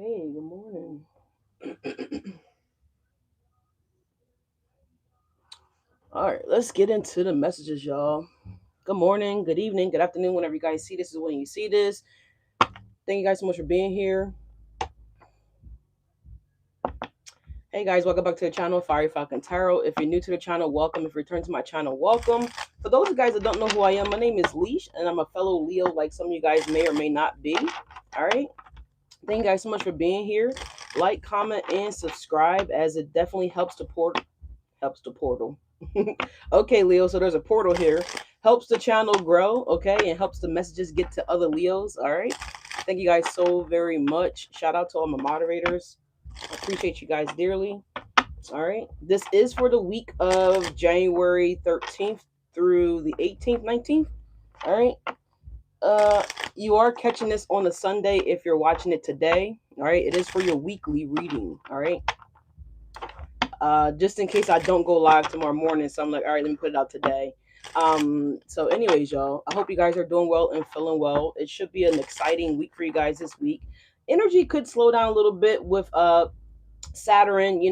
Hey, good morning. All right, let's get into the messages, y'all. Good morning, good evening, good afternoon. Whenever you guys see this, is when you see this. Thank you guys so much for being here. Hey guys, welcome back to the channel, Fiery Falcon Tarot. If you're new to the channel, welcome. If you return to my channel, welcome. For those of you guys that don't know who I am, my name is Leash, and I'm a fellow Leo, like some of you guys may or may not be. All right. Thank you guys so much for being here. Like, comment, and subscribe, as it definitely helps the portal. Okay, Leo, so there's a portal here. Helps the channel grow, okay, and helps the messages get to other Leos. All right. Thank you guys so very much. Shout out to all my moderators. I appreciate you guys dearly. All right. This is for the week of January 13th through the 18th, 19th. All right. Uh you are catching this on a Sunday if you're watching it today. All right. It is for your weekly reading. All right. Just in case I don't go live tomorrow morning. So I'm like, all right, let me put it out today. So anyways, y'all, I hope you guys are doing well and feeling well. It should be an exciting week for you guys this week. Energy could slow down a little bit with Saturn,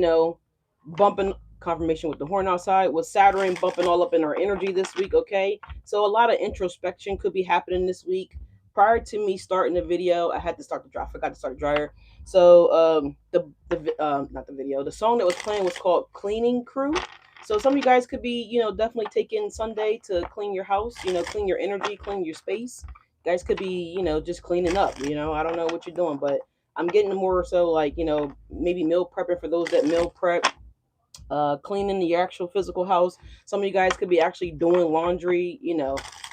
bumping confirmation with the horn outside, with Saturn bumping all up in our energy this week, okay? So a lot of introspection could be happening this week. Prior to me starting the video, I had to start the dryer. I forgot to start the dryer. So the not the video, the song that was playing was called Cleaning Crew. So some of you guys could be, definitely taking Sunday to clean your house, clean your energy, clean your space. You guys could be, just cleaning up, I don't know what you're doing, but I'm getting more so like, maybe meal prepping for those that meal prep, cleaning the actual physical house. Some of you guys could be actually doing laundry,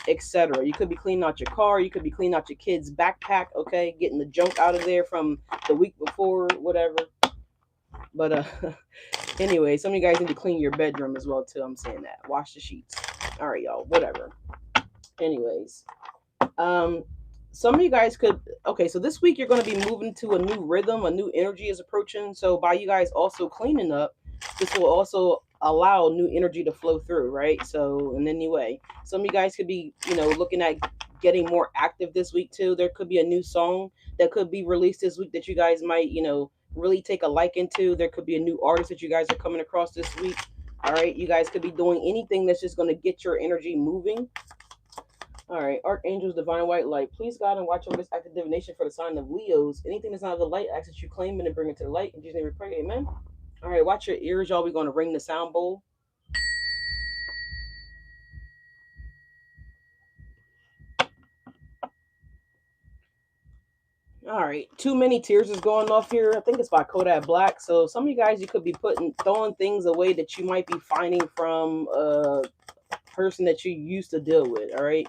etc. You could be cleaning out your car. You could be cleaning out your kid's backpack, okay? Getting the junk out of there from the week before, whatever. But anyway, some of you guys need to clean your bedroom as well too. I'm saying that. Wash the sheets. All right, y'all. Whatever. Anyways, um, some of you guys could. Okay, so this week you're going to be moving to a new rhythm. A new energy is approaching. So by you guys also cleaning up, this will also allow new energy to flow through, right? So in any way, some of you guys could be, looking at getting more active this week too. There could be a new song that could be released this week that you guys might, really take a liking to. There could be a new artist that you guys are coming across this week. All right, you guys could be doing anything that's just going to get your energy moving. All right, Archangels, Divine White Light, please God and watch over this active divination for the sign of Leos. Anything that's not of the light, I ask that you claim it and bring it to the light. In Jesus' name we pray, amen. All right, watch your ears, y'all. We're going to ring the sound bowl. All right, Too Many Tears is going off here. I think it's by Kodak Black. So some of you guys, you could be throwing things away that you might be finding from a person that you used to deal with. All right.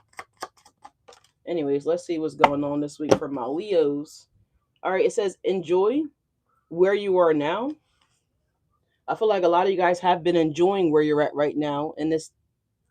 Anyways, let's see what's going on this week for my Leos. All right, it says enjoy where you are now. I feel like a lot of you guys have been enjoying where you're at right now, and this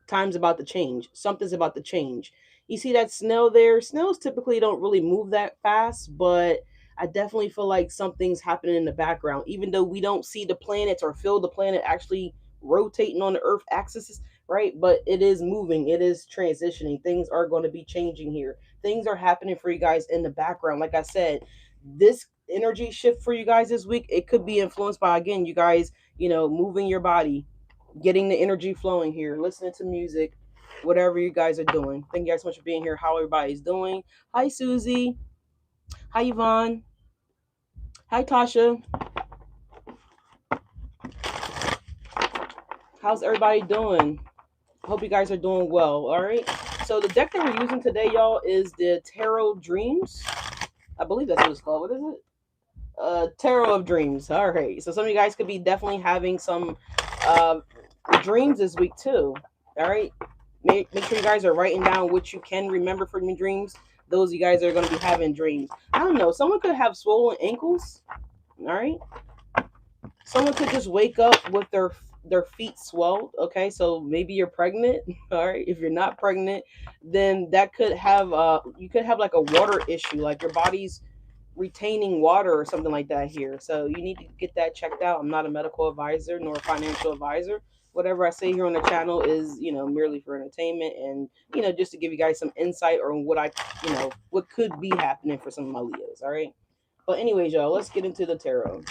time's about to change. Something's about to change. You see that snail there? Snails typically don't really move that fast, but I definitely feel like something's happening in the background. Even though we don't see the planets or feel the planet actually rotating on the Earth axis, right? But it is moving, it is transitioning. Things are going to be changing here. Things are happening for you guys in the background. Like I said, this energy shift for you guys this week, it could be influenced by, again, you guys, moving your body, getting the energy flowing here, listening to music, whatever you guys are doing. Thank you guys so much for being here. How everybody's doing. Hi, Susie. Hi, Yvonne. Hi, Tasha. How's everybody doing? Hope you guys are doing well. All right. So the deck that we're using today, y'all, is the Tarot Dreams. I believe that's what it's called. What is it? Tarot of Dreams. All right. So some of you guys could be definitely having some uh, dreams this week too. All right. Make sure you guys are writing down what you can remember from your dreams. Those of you guys that are going to be having dreams. I don't know. Someone could have swollen ankles. All right. Someone could just wake up with their feet swelled. Okay, so maybe you're pregnant. All right. If you're not pregnant, then that could have you could have like a water issue, like your body's retaining water or something like that here. So you need to get that checked out. I'm not a medical advisor nor a financial advisor. Whatever I say here on the channel is, merely for entertainment and, just to give you guys some insight on what what could be happening for some of my Leos. All right. But anyways, y'all, let's get into the tarot.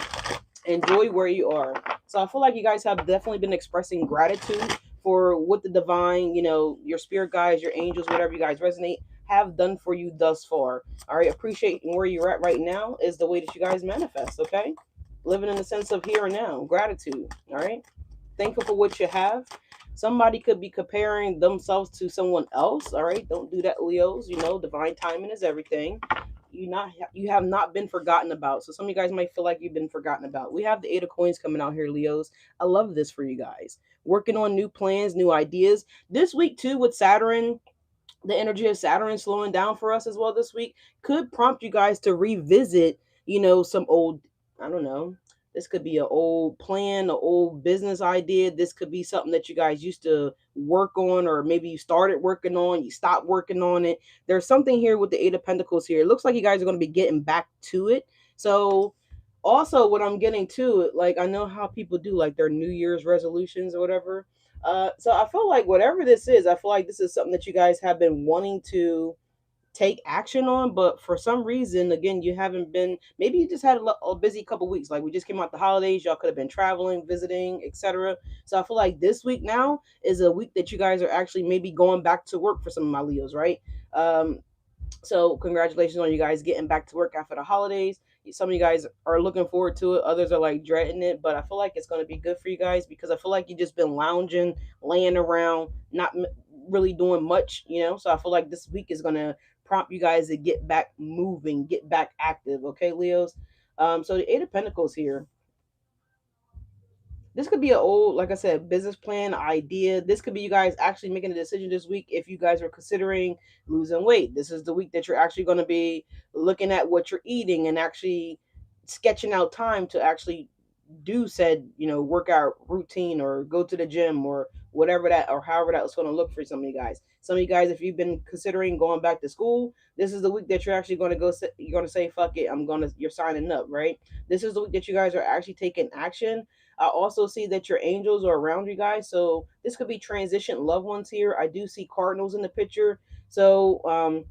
Enjoy where you are. So I feel like you guys have definitely been expressing gratitude for what the divine, your spirit guides, your angels, whatever you guys resonate, have done for you thus far. All right, appreciating where you're at right now is the way that you guys manifest. Okay, living in the sense of here and now, gratitude. All right, thankful for what you have. Somebody could be comparing themselves to someone else. All right, don't do that, Leos. Divine timing is everything. You have not been forgotten about. So some of you guys might feel like you've been forgotten about. We have the Eight of Coins coming out here, Leos. I love this for you guys. Working on new plans, new ideas. This week too with Saturn, the energy of Saturn slowing down for us as well this week could prompt you guys to revisit, some old, I don't know. This could be an old plan, an old business idea. This could be something that you guys used to work on, or maybe you started working on, you stopped working on it. There's something here with the Eight of Pentacles here. It looks like you guys are going to be getting back to it. So, also, what I'm getting to, like, I know how people do, like, their New Year's resolutions or whatever. So I feel like whatever this is, I feel like this is something that you guys have been wanting to take action on, but for some reason, again, you haven't been. Maybe you just had a busy couple weeks. Like we just came out the holidays, y'all could have been traveling, visiting, etc. So I feel like this week now is a week that you guys are actually maybe going back to work for some of my Leos, right? Um, so congratulations on you guys getting back to work after the holidays. Some of you guys are looking forward to it. Others are like dreading it, but I feel like it's going to be good for you guys because I feel like you just been lounging, laying around, not really doing much. So I feel like this week is going to prompt you guys to get back moving, get back active. Okay, Leos. So the Eight of Pentacles here, this could be an old, like I said, business plan idea. This could be you guys actually making a decision this week if you guys are considering losing weight. This is the week that you're actually going to be looking at what you're eating and actually sketching out time to actually do said, workout routine or go to the gym or whatever that or however that's going to look for some of you guys. Some of you guys, if you've been considering going back to school, this is the week that you're actually going to go. You're going to say, "Fuck it, you're signing up," right? This is the week that you guys are actually taking action. I also see that your angels are around you guys, so this could be transition loved ones here. I do see cardinals in the picture, so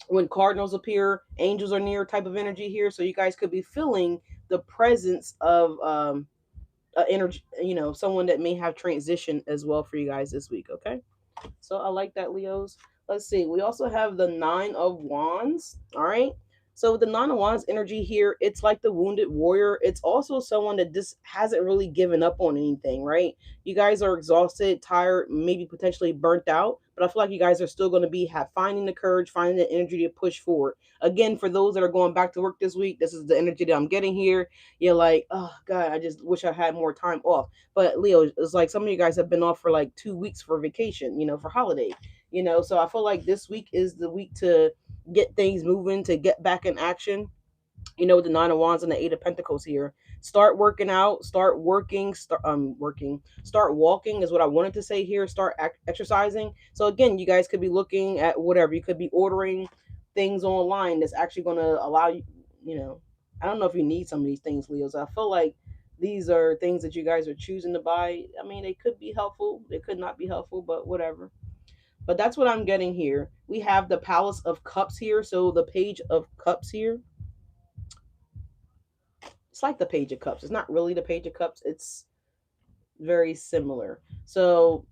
when cardinals appear, angels are near type of energy here. So you guys could be feeling the presence of energy, someone that may have transition as well for you guys this week. Okay. So I like that, Leos. Let's see. We also have the Nine of Wands. All right. So with the Nine of Wands energy here, it's like the wounded warrior. It's also someone that just hasn't really given up on anything, right? You guys are exhausted, tired, maybe potentially burnt out, but I feel like you guys are still going to be finding the courage, finding the energy to push forward. Again, for those that are going back to work this week, this is the energy that I'm getting here. You're like, oh God, I just wish I had more time off. But Leo, it's like some of you guys have been off for like 2 weeks for vacation, for holiday, So I feel like this week is the week to get things moving, to get back in action. With the Nine of Wands and the Eight of Pentacles here. Start working out, start working, start walking is what I wanted to say here. Start exercising. So again, you guys could be looking at whatever. You could be ordering things online that's actually going to allow you, I don't know if you need some of these things, Leos. I feel like these are things that you guys are choosing to buy. I mean, they could be helpful, they could not be helpful, but whatever. But that's what I'm getting here. We have the Palace of Cups here. So the Page of Cups here, it's like the Page of Cups. It's not really the Page of Cups. It's very similar. So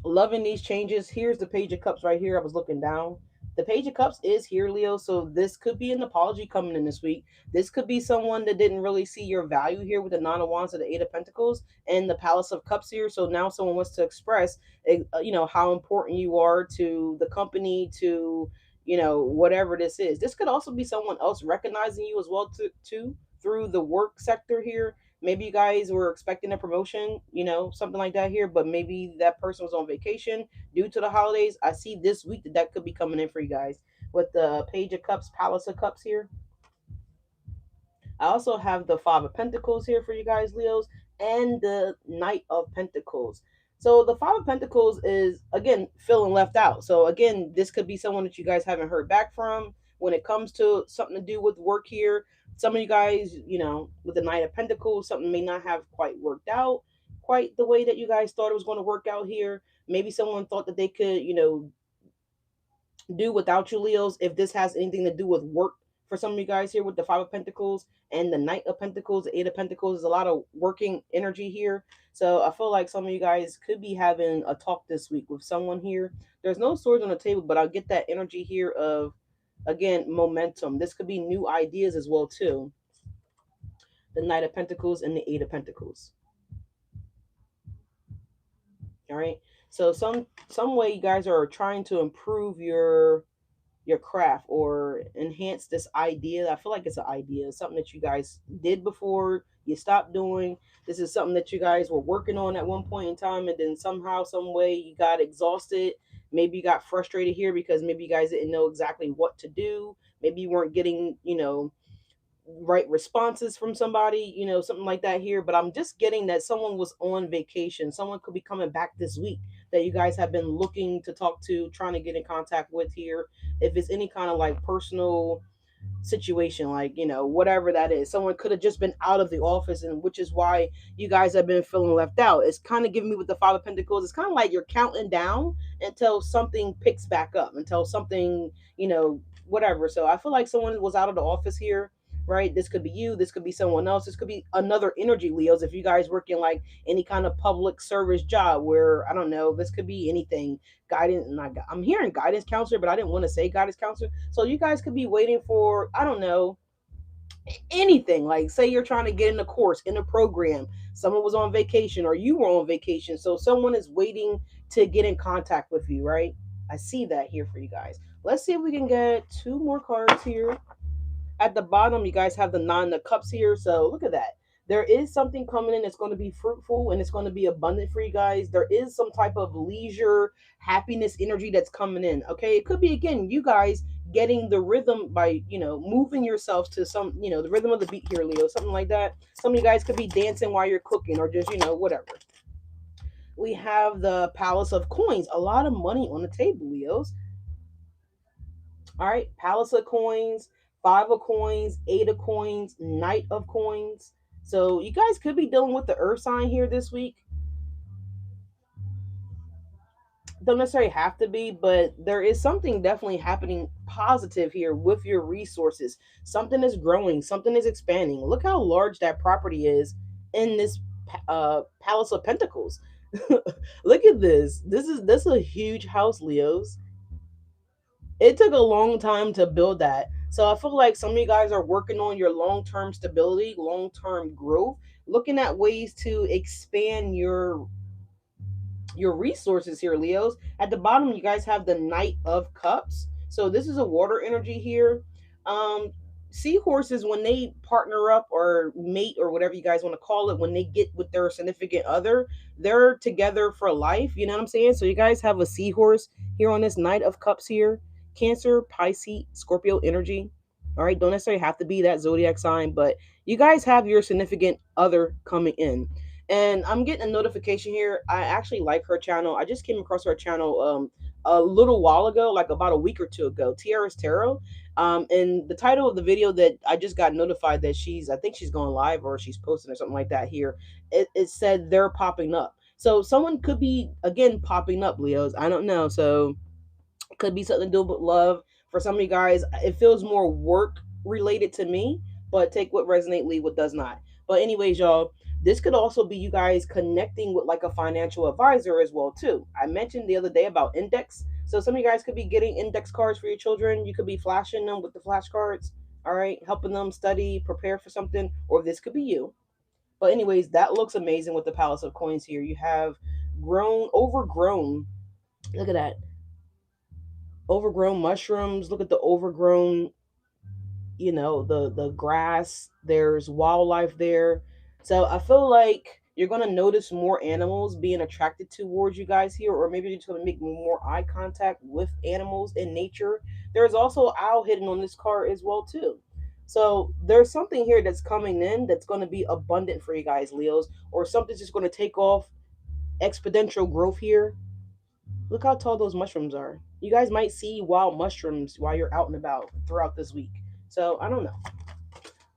loving these changes. Here's the Page of Cups right here. I was looking down. The Page of Cups is here, Leo. So this could be an apology coming in this week. This could be someone that didn't really see your value here with the Nine of Wands and the Eight of Pentacles and the Palace of Cups here. So now someone wants to express, how important you are to the company, to, whatever this is. This could also be someone else recognizing you as well too through the work sector here. Maybe you guys were expecting a promotion, something like that here, but maybe that person was on vacation due to the holidays. I see this week that could be coming in for you guys with the Page of Cups, Palace of Cups here. I also have the Five of Pentacles here for you guys, Leos, and the Knight of Pentacles. So the Five of Pentacles is, again, feeling left out. So again, this could be someone that you guys haven't heard back from when it comes to something to do with work here. Some of you guys, with the Knight of Pentacles, something may not have quite worked out quite the way that you guys thought it was going to work out here. Maybe someone thought that they could, do without you, Leos, if this has anything to do with work for some of you guys here with the Five of Pentacles and the Knight of Pentacles, the Eight of Pentacles. There's a lot of working energy here. So I feel like some of you guys could be having a talk this week with someone here. There's no swords on the table, but I'll get that energy here of, again, momentum. This could be new ideas as well too. The Knight of Pentacles and the Eight of Pentacles. All right. So some way you guys are trying to improve your craft or enhance this idea. I feel like it's an idea, something that you guys did before, you stopped doing. This is something that you guys were working on at one point in time, and then somehow, some way, you got exhausted. Maybe you got frustrated here because maybe you guys didn't know exactly what to do. Maybe you weren't getting, right responses from somebody, something like that here. But I'm just getting that someone was on vacation. Someone could be coming back this week that you guys have been looking to talk to, trying to get in contact with here. If it's any kind of like personal situation, like, whatever that is, someone could have just been out of the office, and which is why you guys have been feeling left out. It's kind of giving me with the Five of Pentacles. It's kind of like you're counting down until something picks back up, until something, whatever. So I feel like someone was out of the office here, right? This could be you, this could be someone else, this could be another energy, Leos. If you guys work in like any kind of public service job where, I don't know, this could be anything. Guidance, I'm hearing guidance counselor, but I didn't want to say guidance counselor. So you guys could be waiting for, I don't know, anything. Like, say you're trying to get in a course, in a program, someone was on vacation or you were on vacation, so someone is waiting to get in contact with you, right? I see that here for you guys. Let's see if we can get two more cards here. At the bottom, you guys have the Nine of Cups here. So look at that. There is something coming in that's going to be fruitful and it's going to be abundant for you guys. There is some type of leisure, happiness energy that's coming in. Okay. It could be, again, you guys getting the rhythm by, moving yourselves to some, the rhythm of the beat here, Leo, something like that. Some of you guys could be dancing while you're cooking or just, whatever. We have the Palace of Coins. A lot of money on the table, Leos. All right, Palace of Coins, Five of Coins, Eight of Coins, Knight of Coins. So you guys could be dealing with the Earth sign here this week. Don't necessarily have to be, but there is something definitely happening positive here with your resources. Something is growing, something is expanding. Look how large that property is in this Palace of Pentacles. Look at this. This is a huge house, Leos. It took a long time to build that. So I feel like some of you guys are working on your long-term stability, long-term growth, looking at ways to expand your resources here, Leos. At the bottom, you guys have the Knight of Cups. So this is a water energy here. Um, Seahorses, when they partner up or mate or whatever you guys want to call it, when they get with their significant other, they're together for life. You know what I'm saying? So you guys have a seahorse here on this Knight of Cups here. Cancer, Pisces, Scorpio energy. All right, don't necessarily have to be that zodiac sign, but you guys have your significant other coming in. And I'm getting a notification here. I actually like her channel. I just came across her channel a little while ago, like about a week or two ago. Tiara's Tarot. And the title of the video that I just got notified that I think she's going live or she's posting or something like that here. It said they're popping up. So someone could be, again, popping up, Leos. I don't know. So could be something to do with love. For some of you guys, it feels more work related to me, but take what resonate, leave what does not. But anyways, y'all, this could also be you guys connecting with like a financial advisor as well too. I mentioned the other day about index. So some of you guys could be getting index cards for your children. You could be flashing them with the flashcards. All right, helping them study, prepare for something, or this could be you. But anyways, that looks amazing with the Palace of Coins here. You have overgrown. Look at that. Overgrown mushrooms. Look at the overgrown, the grass. There's wildlife there. So I feel like you're going to notice more animals being attracted towards you guys here, or maybe you're just going to make more eye contact with animals in nature. There's also owl hidden on this card as well too. So there's something here that's coming in that's going to be abundant for you guys, Leos, or something's just going to take off, exponential growth here. Look how tall those mushrooms are. You guys might see wild mushrooms while you're out and about throughout this week. So I don't know.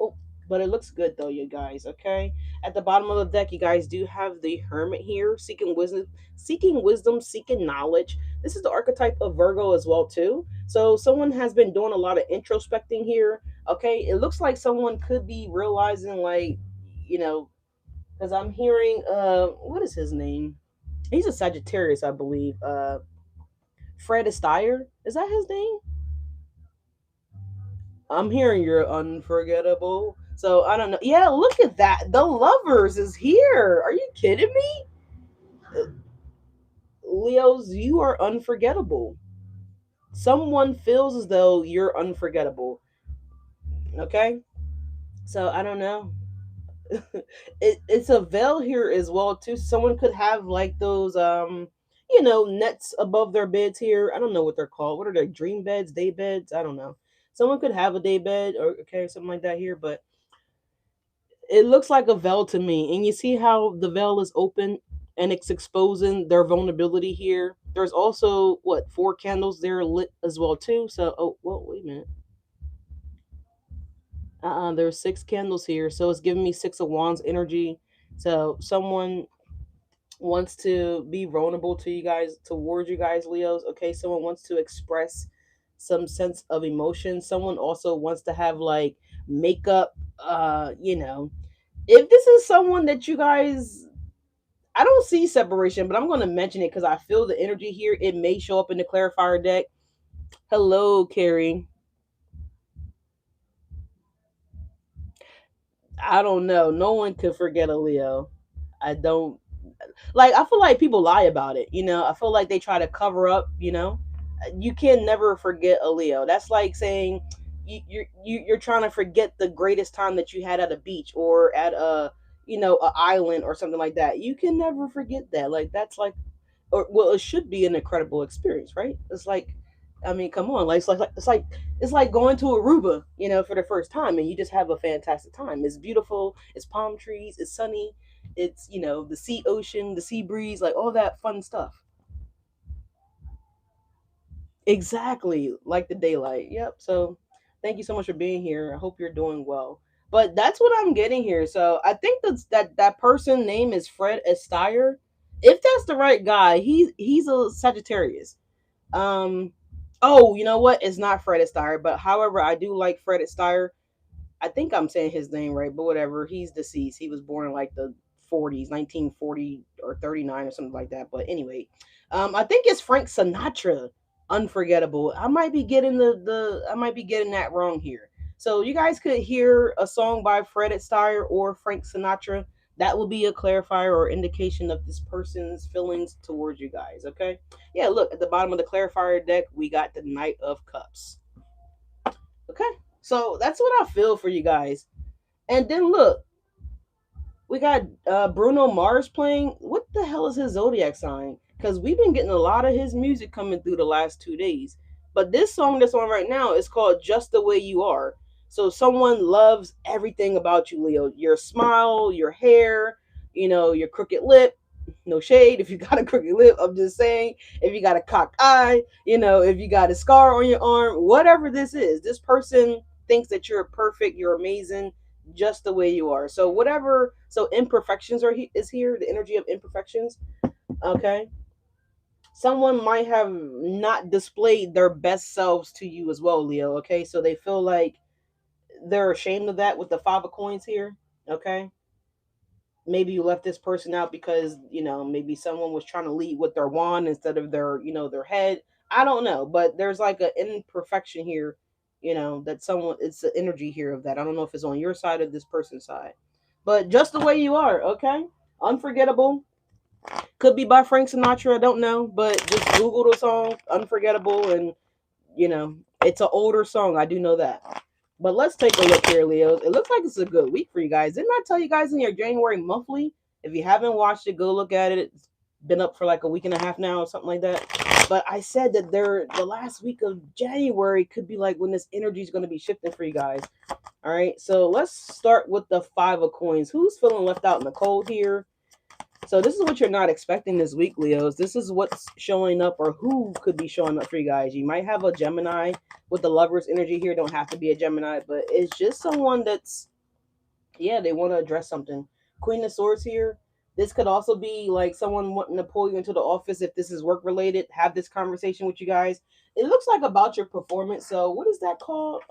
Oh, but it looks good though, you guys. Okay. At the bottom of the deck, you guys do have the Hermit here, seeking wisdom, seeking knowledge. This is the archetype of Virgo as well too. So someone has been doing a lot of introspecting here. Okay, it looks like someone could be realizing, like, you know, because I'm hearing, what is his name? He's a Sagittarius, I believe. Fred Astaire, is that his name? I'm hearing you're unforgettable. So I don't know. Yeah, look at that. The Lovers is here. Are you kidding me? Leos, you are unforgettable. Someone feels as though you're unforgettable. Okay? So I don't know. It's a veil here as well too. Someone could have like those nets above their beds here. I don't know what they're called. What are they? Dream beds, day beds? I don't know. Someone could have a day bed or okay, something like that here, but it looks like a veil to me. And you see how the veil is open and it's exposing their vulnerability here. There's also what, four candles there lit as well too. So oh well, wait a minute. There's six candles here, so it's giving me six of wands energy. So someone wants to be vulnerable to you guys, towards you guys, Leos. Okay, someone wants to express some sense of emotion. Someone also wants to have like makeup. If this is someone that you guys, I don't see separation, but I'm going to mention it because I feel the energy here. It may show up in the clarifier deck. Hello, Carrie. I don't know. No one could forget a Leo. I don't like. I feel like people lie about it. I feel like they try to cover up. You can never forget a Leo. That's like saying you're trying to forget the greatest time that you had at a beach or at a island or something like that. You can never forget that. Like that's like, or well, it should be an incredible experience, right? It's like, I mean, come on, like it's like going to Aruba, for the first time, and you just have a fantastic time. It's beautiful. It's palm trees. It's sunny. It's the sea, ocean, the sea breeze, like all that fun stuff. Exactly, like the daylight. Yep. So, thank you so much for being here. I hope you're doing well. But that's what I'm getting here. So I think that person name is Fred Astaire. If that's the right guy, he's a Sagittarius. Um, oh, you know what? It's not Fred Astaire, but however, I do like Fred Astaire. I think I'm saying his name right, but whatever. He's deceased. He was born in like the 40s, 1940 or 39 or something like that. But anyway, I think it's Frank Sinatra. Unforgettable. I might be getting I might be getting that wrong here. So you guys could hear a song by Fred Astaire or Frank Sinatra. That will be a clarifier or indication of this person's feelings towards you guys. Okay. Yeah. Look at the bottom of the clarifier deck. We got the Knight of Cups. Okay. So that's what I feel for you guys. And then look, we got Bruno Mars playing. What the hell is his zodiac sign? Because we've been getting a lot of his music coming through the last 2 days. But this song that's on right now is called Just the Way You Are. So someone loves everything about you, Leo. Your smile, your hair, your crooked lip. No shade if you got a crooked lip. I'm just saying, if you got a cocked eye, if you got a scar on your arm, whatever this is, this person thinks that you're perfect, you're amazing, just the way you are. So whatever, so imperfections is here, the energy of imperfections. Okay, someone might have not displayed their best selves to you as well, Leo. Okay, so they feel like they're ashamed of that with the 5 of coins here. Okay, maybe you left this person out because maybe someone was trying to lead with their wand instead of their head. I don't know, but there's like an imperfection here, that someone, it's the energy here of that. I don't know if it's on your side or this person's side, but just the way you are. Okay, unforgettable. Could be by Frank Sinatra, I don't know, but just Google the song Unforgettable, and it's an older song, I do know that. But let's take a look here, Leos. It looks like it's a good week for you guys. Didn't I tell you guys in your January monthly? If you haven't watched it, go look at it. It's been up for like a week and a half now or something like that. But I said that the last week of January could be like when this energy is going to be shifting for you guys. All right, so let's start with the 5 of coins. Who's feeling left out in the cold here? So this is what you're not expecting this week, Leos. This is what's showing up, or who could be showing up for you guys. You might have a Gemini with the Lover's energy here. Don't have to be a Gemini, but it's just someone that's, yeah, they want to address something. Queen of Swords here. This could also be like someone wanting to pull you into the office if this is work related. Have this conversation with you guys. It looks like about your performance. So what is that called?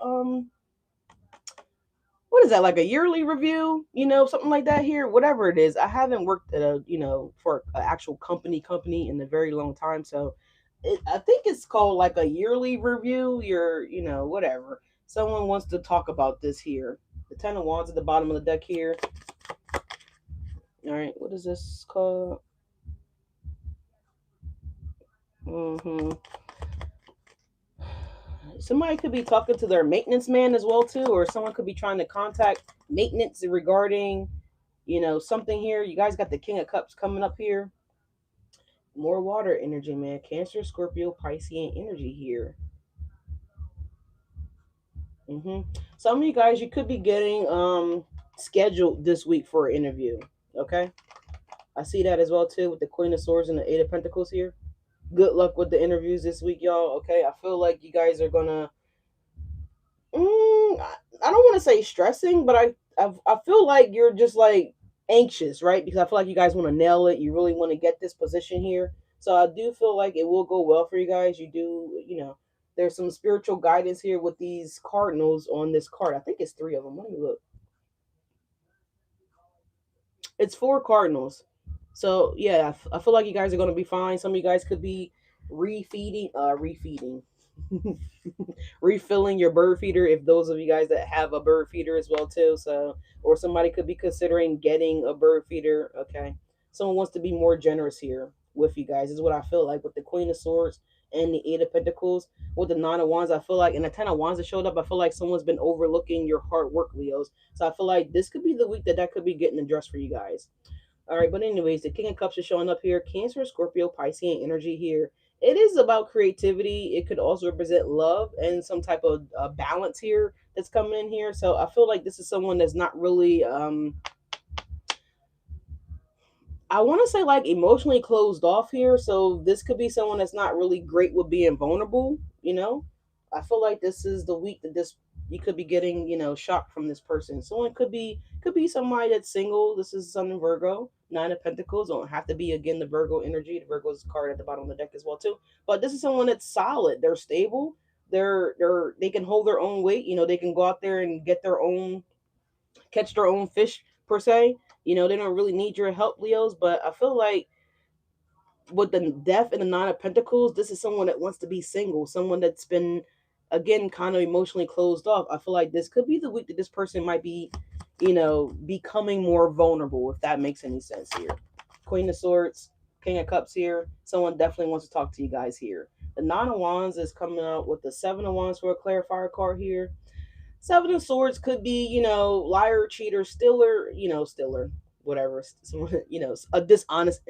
what is that, like a yearly review, something like that here, whatever it is. I haven't worked at a, for an actual company in a very long time. So I think it's called like a yearly review. Whatever. Someone wants to talk about this here. The 10 of Wands at the bottom of the deck here. All right. What is this called? hmm Somebody could be talking to their maintenance man as well too, or someone could be trying to contact maintenance regarding, something here. You guys got the King of Cups coming up here. More water energy, man. Cancer, Scorpio, Piscean energy here. Some of you guys, you could be getting scheduled this week for an interview. Okay, I see that as well too with the Queen of Swords and the Eight of Pentacles here. Good luck with the interviews this week, y'all. Okay, I feel like you guys are gonna. I don't want to say stressing, but I feel like you're just like anxious, right? Because I feel like you guys want to nail it. You really want to get this position here. So I do feel like it will go well for you guys. You do, there's some spiritual guidance here with these cardinals on this card. I think it's three of them. Let me look. It's four cardinals. So yeah, I feel like you guys are going to be fine. Some of you guys could be refeeding, refilling your bird feeder, if those of you guys that have a bird feeder as well too. So, or somebody could be considering getting a bird feeder. Okay, someone wants to be more generous here with you guys, is what I feel like with the Queen of Swords and the Eight of Pentacles. With the Nine of Wands, I feel like, and the Ten of Wands that showed up, I feel like someone's been overlooking your hard work, Leos. So I feel like this could be the week that could be getting addressed for you guys. All right, but anyways, the King of Cups is showing up here. Cancer, Scorpio, Piscean energy here. It is about creativity. It could also represent love and some type of balance here that's coming in here. So I feel like this is someone that's not really I want to say like emotionally closed off here. So this could be someone that's not really great with being vulnerable. I feel like this is the week that this you could be getting, shock from this person. Someone could be somebody that's single. This is Sun and Virgo. Nine of Pentacles. Don't have to be again the Virgo energy. The Virgo's card at the bottom of the deck as well too. But this is someone that's solid. They're stable. They can hold their own weight. They can go out there and get their own catch their own fish per se. They don't really need your help, Leos. But I feel like with the Death and the Nine of Pentacles, this is someone that wants to be single, someone that's been again kind of emotionally closed off. I feel like this could be the week that this person might be, becoming more vulnerable, if that makes any sense here. Queen of Swords, King of Cups here. Someone definitely wants to talk to you guys here. The Nine of Wands is coming out with the Seven of Wands for a clarifier card here. Seven of Swords could be, liar, cheater, stiller, whatever. Someone, a dishonest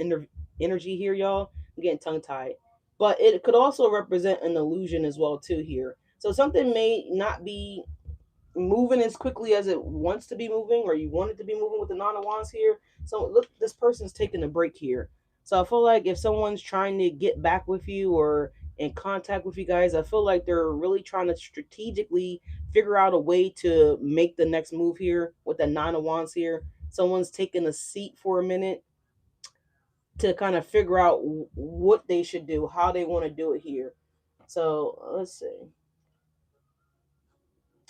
energy here, y'all. I'm getting tongue tied. But it could also represent an illusion as well, too, here. So something may not be moving as quickly as it wants to be moving, or you want it to be moving with the Nine of Wands here. So look, this person's taking a break here. So I feel like if someone's trying to get back with you or in contact with you guys, I feel like they're really trying to strategically figure out a way to make the next move here with the Nine of Wands here. Someone's taking a seat for a minute to kind of figure out what they should do, how they want to do it here. So let's see.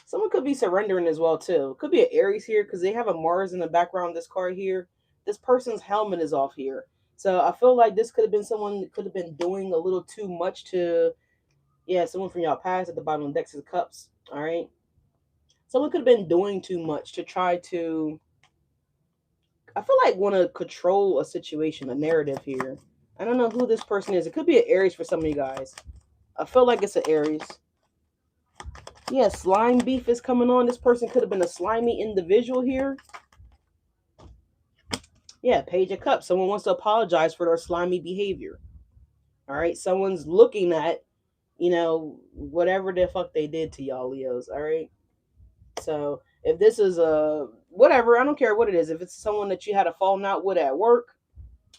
Someone could be surrendering as well too. Could be an Aries here because they have a Mars in the background of this card here. This person's helmet is off here. So I feel like this could have been someone that could have been doing a little too much to, yeah, someone from y'all past at the bottom of the deck of cups. All right. Someone could have been doing too much to try to, I feel like, want to control a situation, a narrative here. I don't know who this person is. It could be an Aries for some of you guys. I feel like it's an Aries. Yeah, slime beef is coming on. This person could have been a slimy individual here. Yeah, Page of Cups. Someone wants to apologize for their slimy behavior. All right, someone's looking at, whatever the fuck they did to y'all, Leos. All right. So if this is a whatever, I don't care what it is. If it's someone that you had a falling out with at work,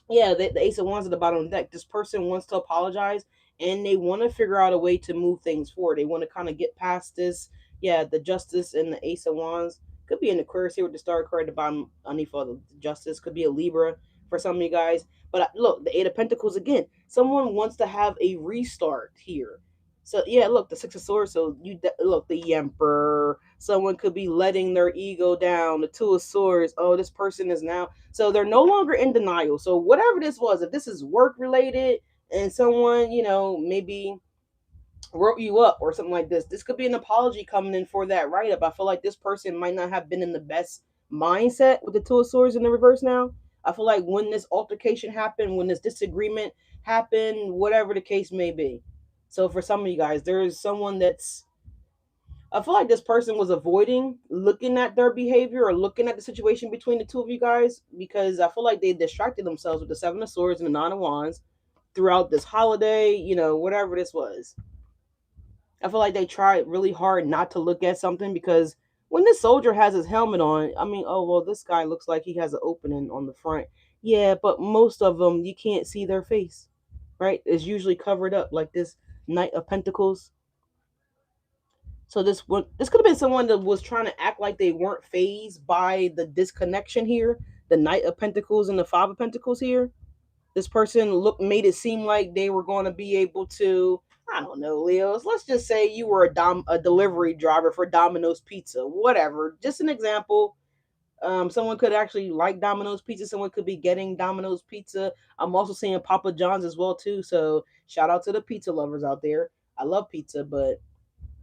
yeah, the Ace of Wands at the bottom of the deck. This person wants to apologize and they want to figure out a way to move things forward. They want to kind of get past this. Yeah, the Justice and the Ace of Wands. Could be an Aquarius here with the star card at the bottom underneath for the Justice. Could be a Libra for some of you guys. But look, the Eight of Pentacles again. Someone wants to have a restart here. So yeah, look, the Six of Swords. So look, the Emperor. Someone could be letting their ego down. The Two of Swords. Oh, this person is now. So they're no longer in denial. So whatever this was, if this is work related, and someone, maybe wrote you up or something like this could be an apology coming in for that write up. I feel like this person might not have been in the best mindset with the Two of Swords in the reverse now. I feel like when this altercation happened, when this disagreement happened, whatever the case may be. So for some of you guys, there's someone that's, I feel like this person was avoiding looking at their behavior or looking at the situation between the two of you guys, because I feel like they distracted themselves with the Seven of Swords and the Nine of Wands throughout this holiday, whatever this was. I feel like they tried really hard not to look at something, because when this soldier has his helmet on, I mean, oh well, this guy looks like he has an opening on the front. Yeah, but most of them you can't see their face, right? It's usually covered up, like this Knight of Pentacles. So this could have been someone that was trying to act like they weren't phased by the disconnection here. The Knight of Pentacles and the Five of Pentacles here. This person made it seem like they were going to be able to, I don't know, Leos, let's just say you were a delivery driver for Domino's Pizza, whatever, just an example. Someone could actually like Domino's Pizza, someone could be getting Domino's Pizza. I'm also seeing Papa John's as well too, so shout out to the pizza lovers out there. I love pizza, but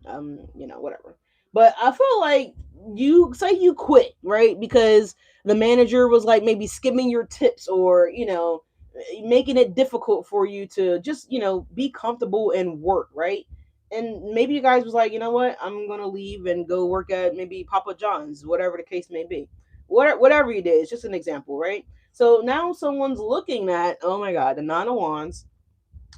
whatever. But I feel like you say you quit, right? Because the manager was like maybe skimming your tips, or, making it difficult for you to just, be comfortable and work, right? And maybe you guys was like, you know what, I'm gonna leave and go work at maybe Papa John's, whatever the case may be. Whatever you did, it's just an example, right? So now someone's looking at, oh my God, the Nine of Wands,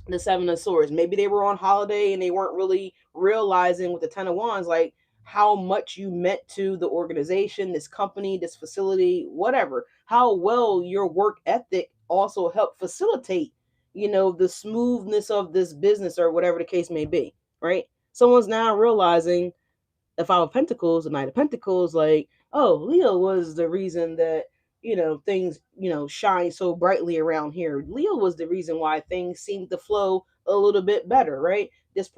the Seven of Swords. Maybe they were on holiday and they weren't really realizing with the Ten of Wands, like how much you meant to the organization, this company, this facility, whatever. How well your work ethic also helped facilitate, the smoothness of this business or whatever the case may be, right? Someone's now realizing the Five of Pentacles, the Knight of Pentacles, like, oh, Leo was the reason that, things, shine so brightly around here. Leo was the reason why things seem to flow a little bit better, right? This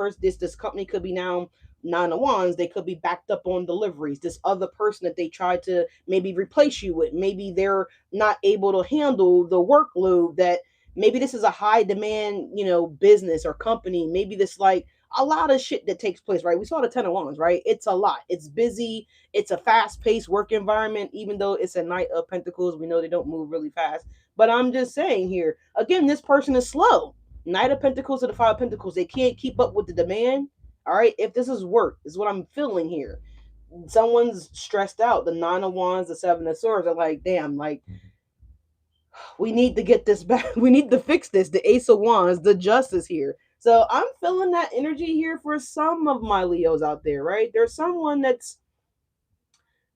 company could be now Nine of Wands. They could be backed up on deliveries. This other person that they tried to maybe replace you with, maybe they're not able to handle the workload that, maybe this is a high demand, business or company. Maybe this, like, a lot of shit that takes place, right? We saw the Ten of Wands, right? It's a lot. It's busy. It's a fast-paced work environment, even though it's a Knight of Pentacles. We know they don't move really fast. But I'm just saying here, again, this person is slow. Knight of Pentacles to the Five of Pentacles. They can't keep up with the demand. All right. If this is work, is what I'm feeling here. Someone's stressed out. The Nine of Wands, the Seven of Swords are like, damn, like, we need to get this back. We need to fix this. The Ace of Wands, the Justice here. So I'm feeling that energy here for some of my Leos out there, right? There's someone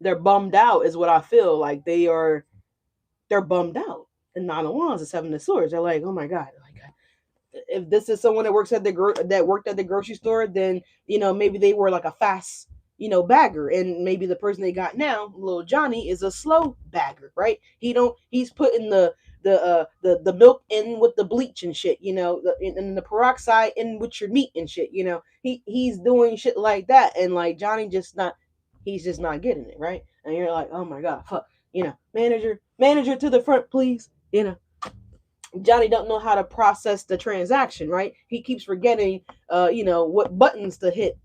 they're bummed out, is what I feel like. They're bummed out. The Nine of Wands, the Seven of Swords. They're like, oh my God, like, if this is someone that worked at the grocery store, then, maybe they were like a fast, bagger, and maybe the person they got now, little Johnny, is a slow bagger, right? He's putting the milk in with the bleach and shit, and the peroxide in with your meat and shit, he's doing shit like that, and like Johnny he's just not getting it, right? And you're like, oh my God, fuck, manager to the front, please, Johnny don't know how to process the transaction, right? He keeps forgetting, what buttons to hit,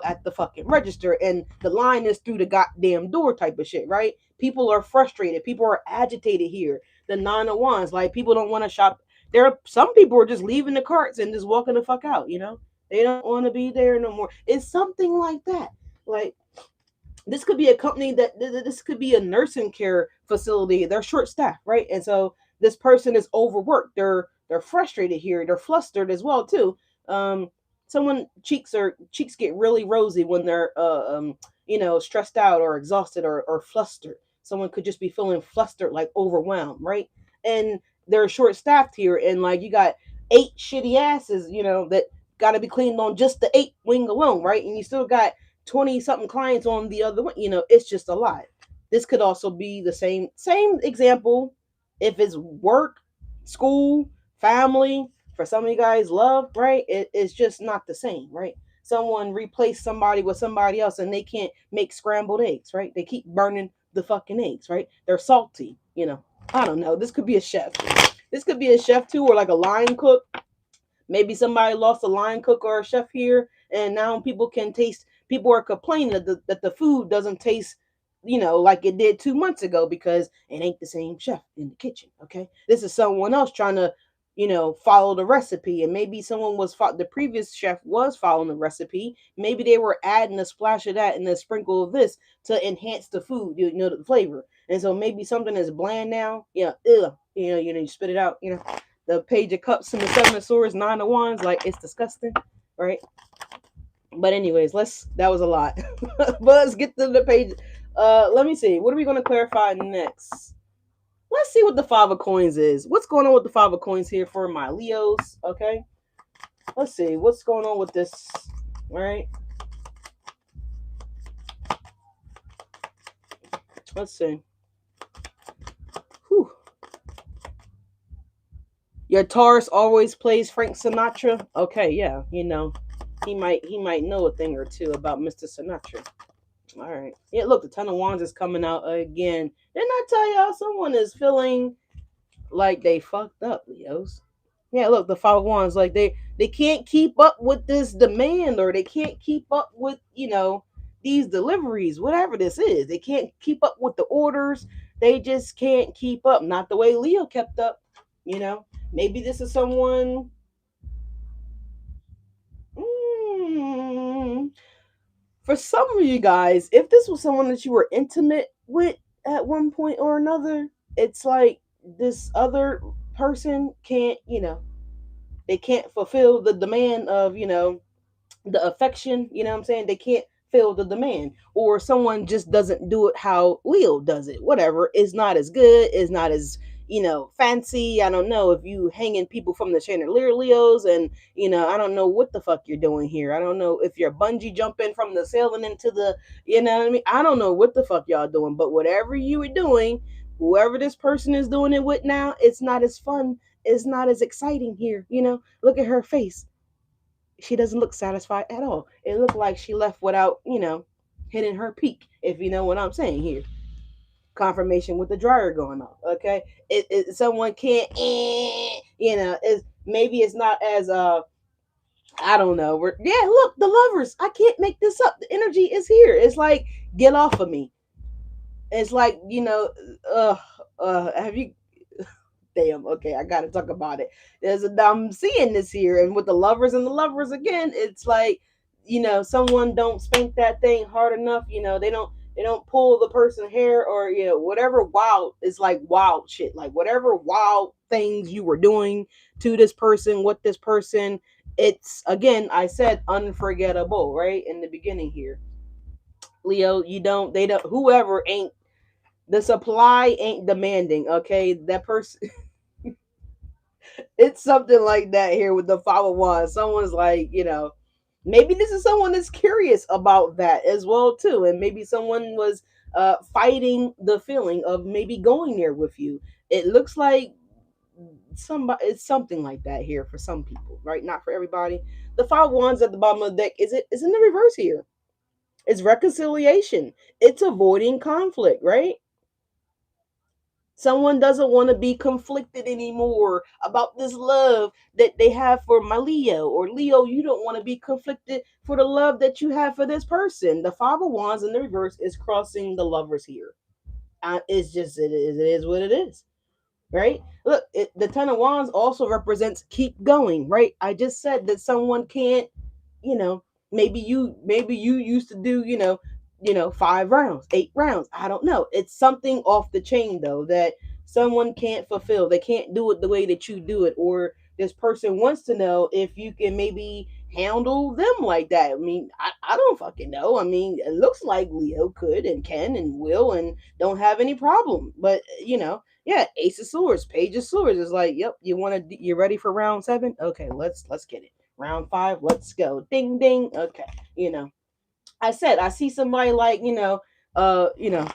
at the fucking register, and the line is through the goddamn door type of shit, right? People are frustrated. People are agitated here. The Nine of Wands, like, people don't want to shop. There are some people are just leaving the carts and just walking the fuck out, They don't want to be there no more. It's something like that. Like, this could be a company this could be a nursing care facility. They're short staffed, right? And so this person is overworked. They're frustrated here. They're flustered as well too. Someone cheeks get really rosy when they're stressed out or exhausted or flustered. Someone could just be feeling flustered, like overwhelmed, right? And they're short staffed here, and like you got 8 shitty asses, that got to be cleaned on just the 8 wing alone, right? And you still got 20 something clients on the other one. It's just a lot. This could also be the same example if it's work, school, family, For some of you guys, love, right? It's just not the same, right? Someone replaced somebody with somebody else and they can't make scrambled eggs, right? They keep burning the fucking eggs, right? They're salty, you know. I don't know. This could be a chef. This could be a chef too, or like a line cook. Maybe somebody lost a line cook or a chef here, and now people can taste. People are complaining that the food doesn't taste, like it did 2 months ago because it ain't the same chef in the kitchen. Okay, this is someone else trying to, follow the recipe, and maybe someone the previous chef was following the recipe. Maybe they were adding a splash of that and a sprinkle of this to enhance the food, the flavor. And so maybe something is bland now. Yeah, you spit it out. The page of cups and the seven of swords, nine of wands, like it's disgusting, right? But anyways, that was a lot. But let's get to the page. Let me see. What are we going to clarify next? Let's see what the five of coins is. What's going on with the five of coins here for my Leos? Okay, let's see what's going on with this. All right, let's see. Whew. Your Taurus always plays Frank Sinatra. Okay, yeah, he might know a thing or two about Mr. Sinatra. All right. Yeah, look, the Ten of Wands is coming out again. Didn't I tell y'all someone is feeling like they fucked up, Leos? Yeah, look, the Five of Wands, like they can't keep up with this demand, or they can't keep up with, these deliveries, whatever this is. They can't keep up with the orders. They just can't keep up. Not the way Leo kept up, you know. Maybe this is someone. Mm, for some of you guys, if this was someone that you were intimate with at one point or another, it's like this other person can't, they can't fulfill the demand of, the affection, what I'm saying? They can't fill the demand. Or someone just doesn't do it how Leo does it. Whatever. It's not as good, it's not as, fancy. I don't know if you hanging people from the chandelier, Leos, and I don't know what the fuck you're doing here. I don't know if you're bungee jumping from the ceiling into the, you know what I mean? I don't know what the fuck y'all doing, but whatever you were doing, whoever this person is doing it with now, it's not as fun. It's not as exciting here. Look at her face. She doesn't look satisfied at all. It looked like she left without, hitting her peak, if you know what I'm saying here. Confirmation with the dryer going off. Okay, someone can't, maybe it's not as I don't know. Yeah, look, the lovers. I can't make this up. The energy is here. It's like, get off of me. It's like, have you damn, okay, I gotta talk about it. I'm seeing this here, and with the lovers and the lovers again, it's like, someone don't spank that thing hard enough. They don't pull the person's hair, or whatever wild. It's like wild shit, like whatever wild things you were doing to this person with this person. It's, again, I said unforgettable right in the beginning here, Leo. They don't, whoever ain't, the supply ain't demanding. Okay, that person. It's something like that here with the Five of Wands. Someone's like, maybe this is someone that's curious about that as well too, and maybe someone was fighting the feeling of maybe going there with you. It looks like somebody, it's something like that here for some people, right? Not for everybody. The Five of Wands at the bottom of the deck is in the reverse here. It's reconciliation. It's avoiding conflict, right? Someone doesn't want to be conflicted anymore about this love that they have for my Leo. Or Leo, you don't want to be conflicted for the love that you have for this person. The Five of Wands in the reverse is crossing the lovers here. It's just, it is what it is, right? Look, the Ten of Wands also represents keep going, right? I just said that someone can't, you know, maybe you used to do, 5 rounds, 8 rounds. I don't know. It's something off the chain though that someone can't fulfill. They can't do it the way that you do it, or this person wants to know if you can maybe handle them like that. I mean, I don't fucking know. I mean, it looks like Leo could and can and will and don't have any problem. But yeah, Ace of Swords, Page of Swords is like, yep, you're ready for round 7? Okay, let's get it. Round 5, let's go. Ding ding. Okay. I said I see somebody like, uh, you know,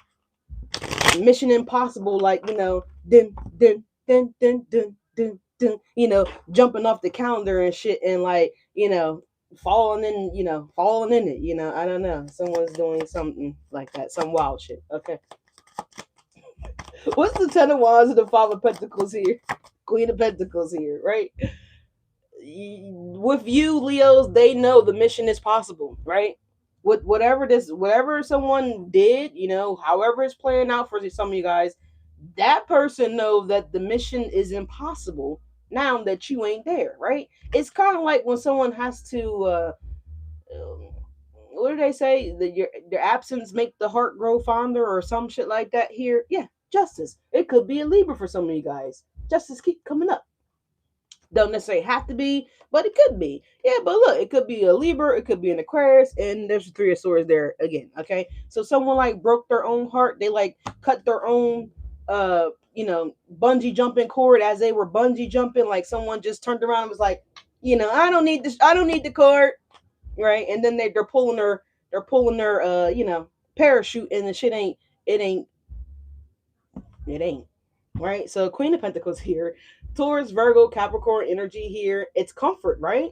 Mission Impossible, like, dun dun dun dun dun dun jumping off the calendar and shit, and like, falling in it. I don't know. Someone's doing something like that, some wild shit. Okay. What's the Ten of Wands and the Five of Pentacles here? Queen of Pentacles here, right? With you, Leos, they know the mission is possible, right? With whatever someone did, however it's playing out for some of you guys, that person knows that the mission is impossible now that you ain't there, right? It's kind of like when someone has to, um, what do they say? Your absence make the heart grow fonder, or some shit like that. Here, yeah, justice. It could be a Libra for some of you guys. Justice keep coming up. Don't necessarily have to be, but it could be. Yeah, but look, it could be a Libra, it could be an Aquarius, and there's the Three of Swords there again. Okay, so someone like broke their own heart. They like cut their own, bungee jumping cord as they were bungee jumping. Like someone just turned around and was like, I don't need this. I don't need the cord, right? And then they're pulling their parachute, and the shit ain't it ain't right. So Queen of Pentacles here, Taurus, Virgo, Capricorn energy here. It's comfort, right?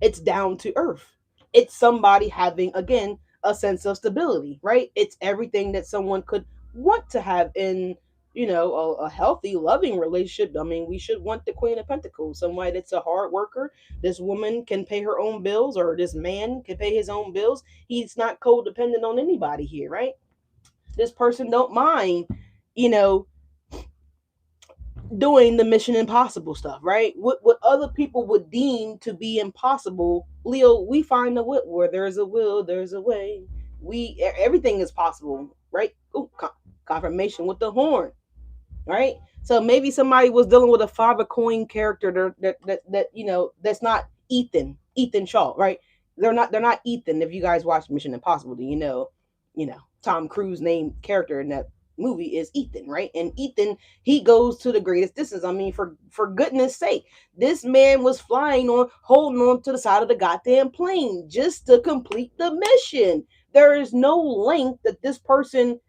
It's down to earth. It's somebody having, again, a sense of stability, right? It's everything that someone could want to have in, a healthy, loving relationship. I mean, we should want the Queen of Pentacles, somebody that's a hard worker. This woman can pay her own bills, or this man can pay his own bills. He's not codependent on anybody here, right? This person don't mind, you know, doing the Mission Impossible stuff, right? What other people would deem to be impossible, Leo, we find the will. Where there's a will, there's a way. Everything is possible, right? Ooh, confirmation with the horn, right? So maybe somebody was dealing with a Five of Coin character that's not Ethan Shaw, right? They're not Ethan. If you guys watch Mission Impossible, then Tom Cruise named character in that movie is Ethan, right? And Ethan, he goes to the greatest distance. I mean, for goodness sake, this man was holding on to the side of the goddamn plane just to complete the mission. There is no length that this person,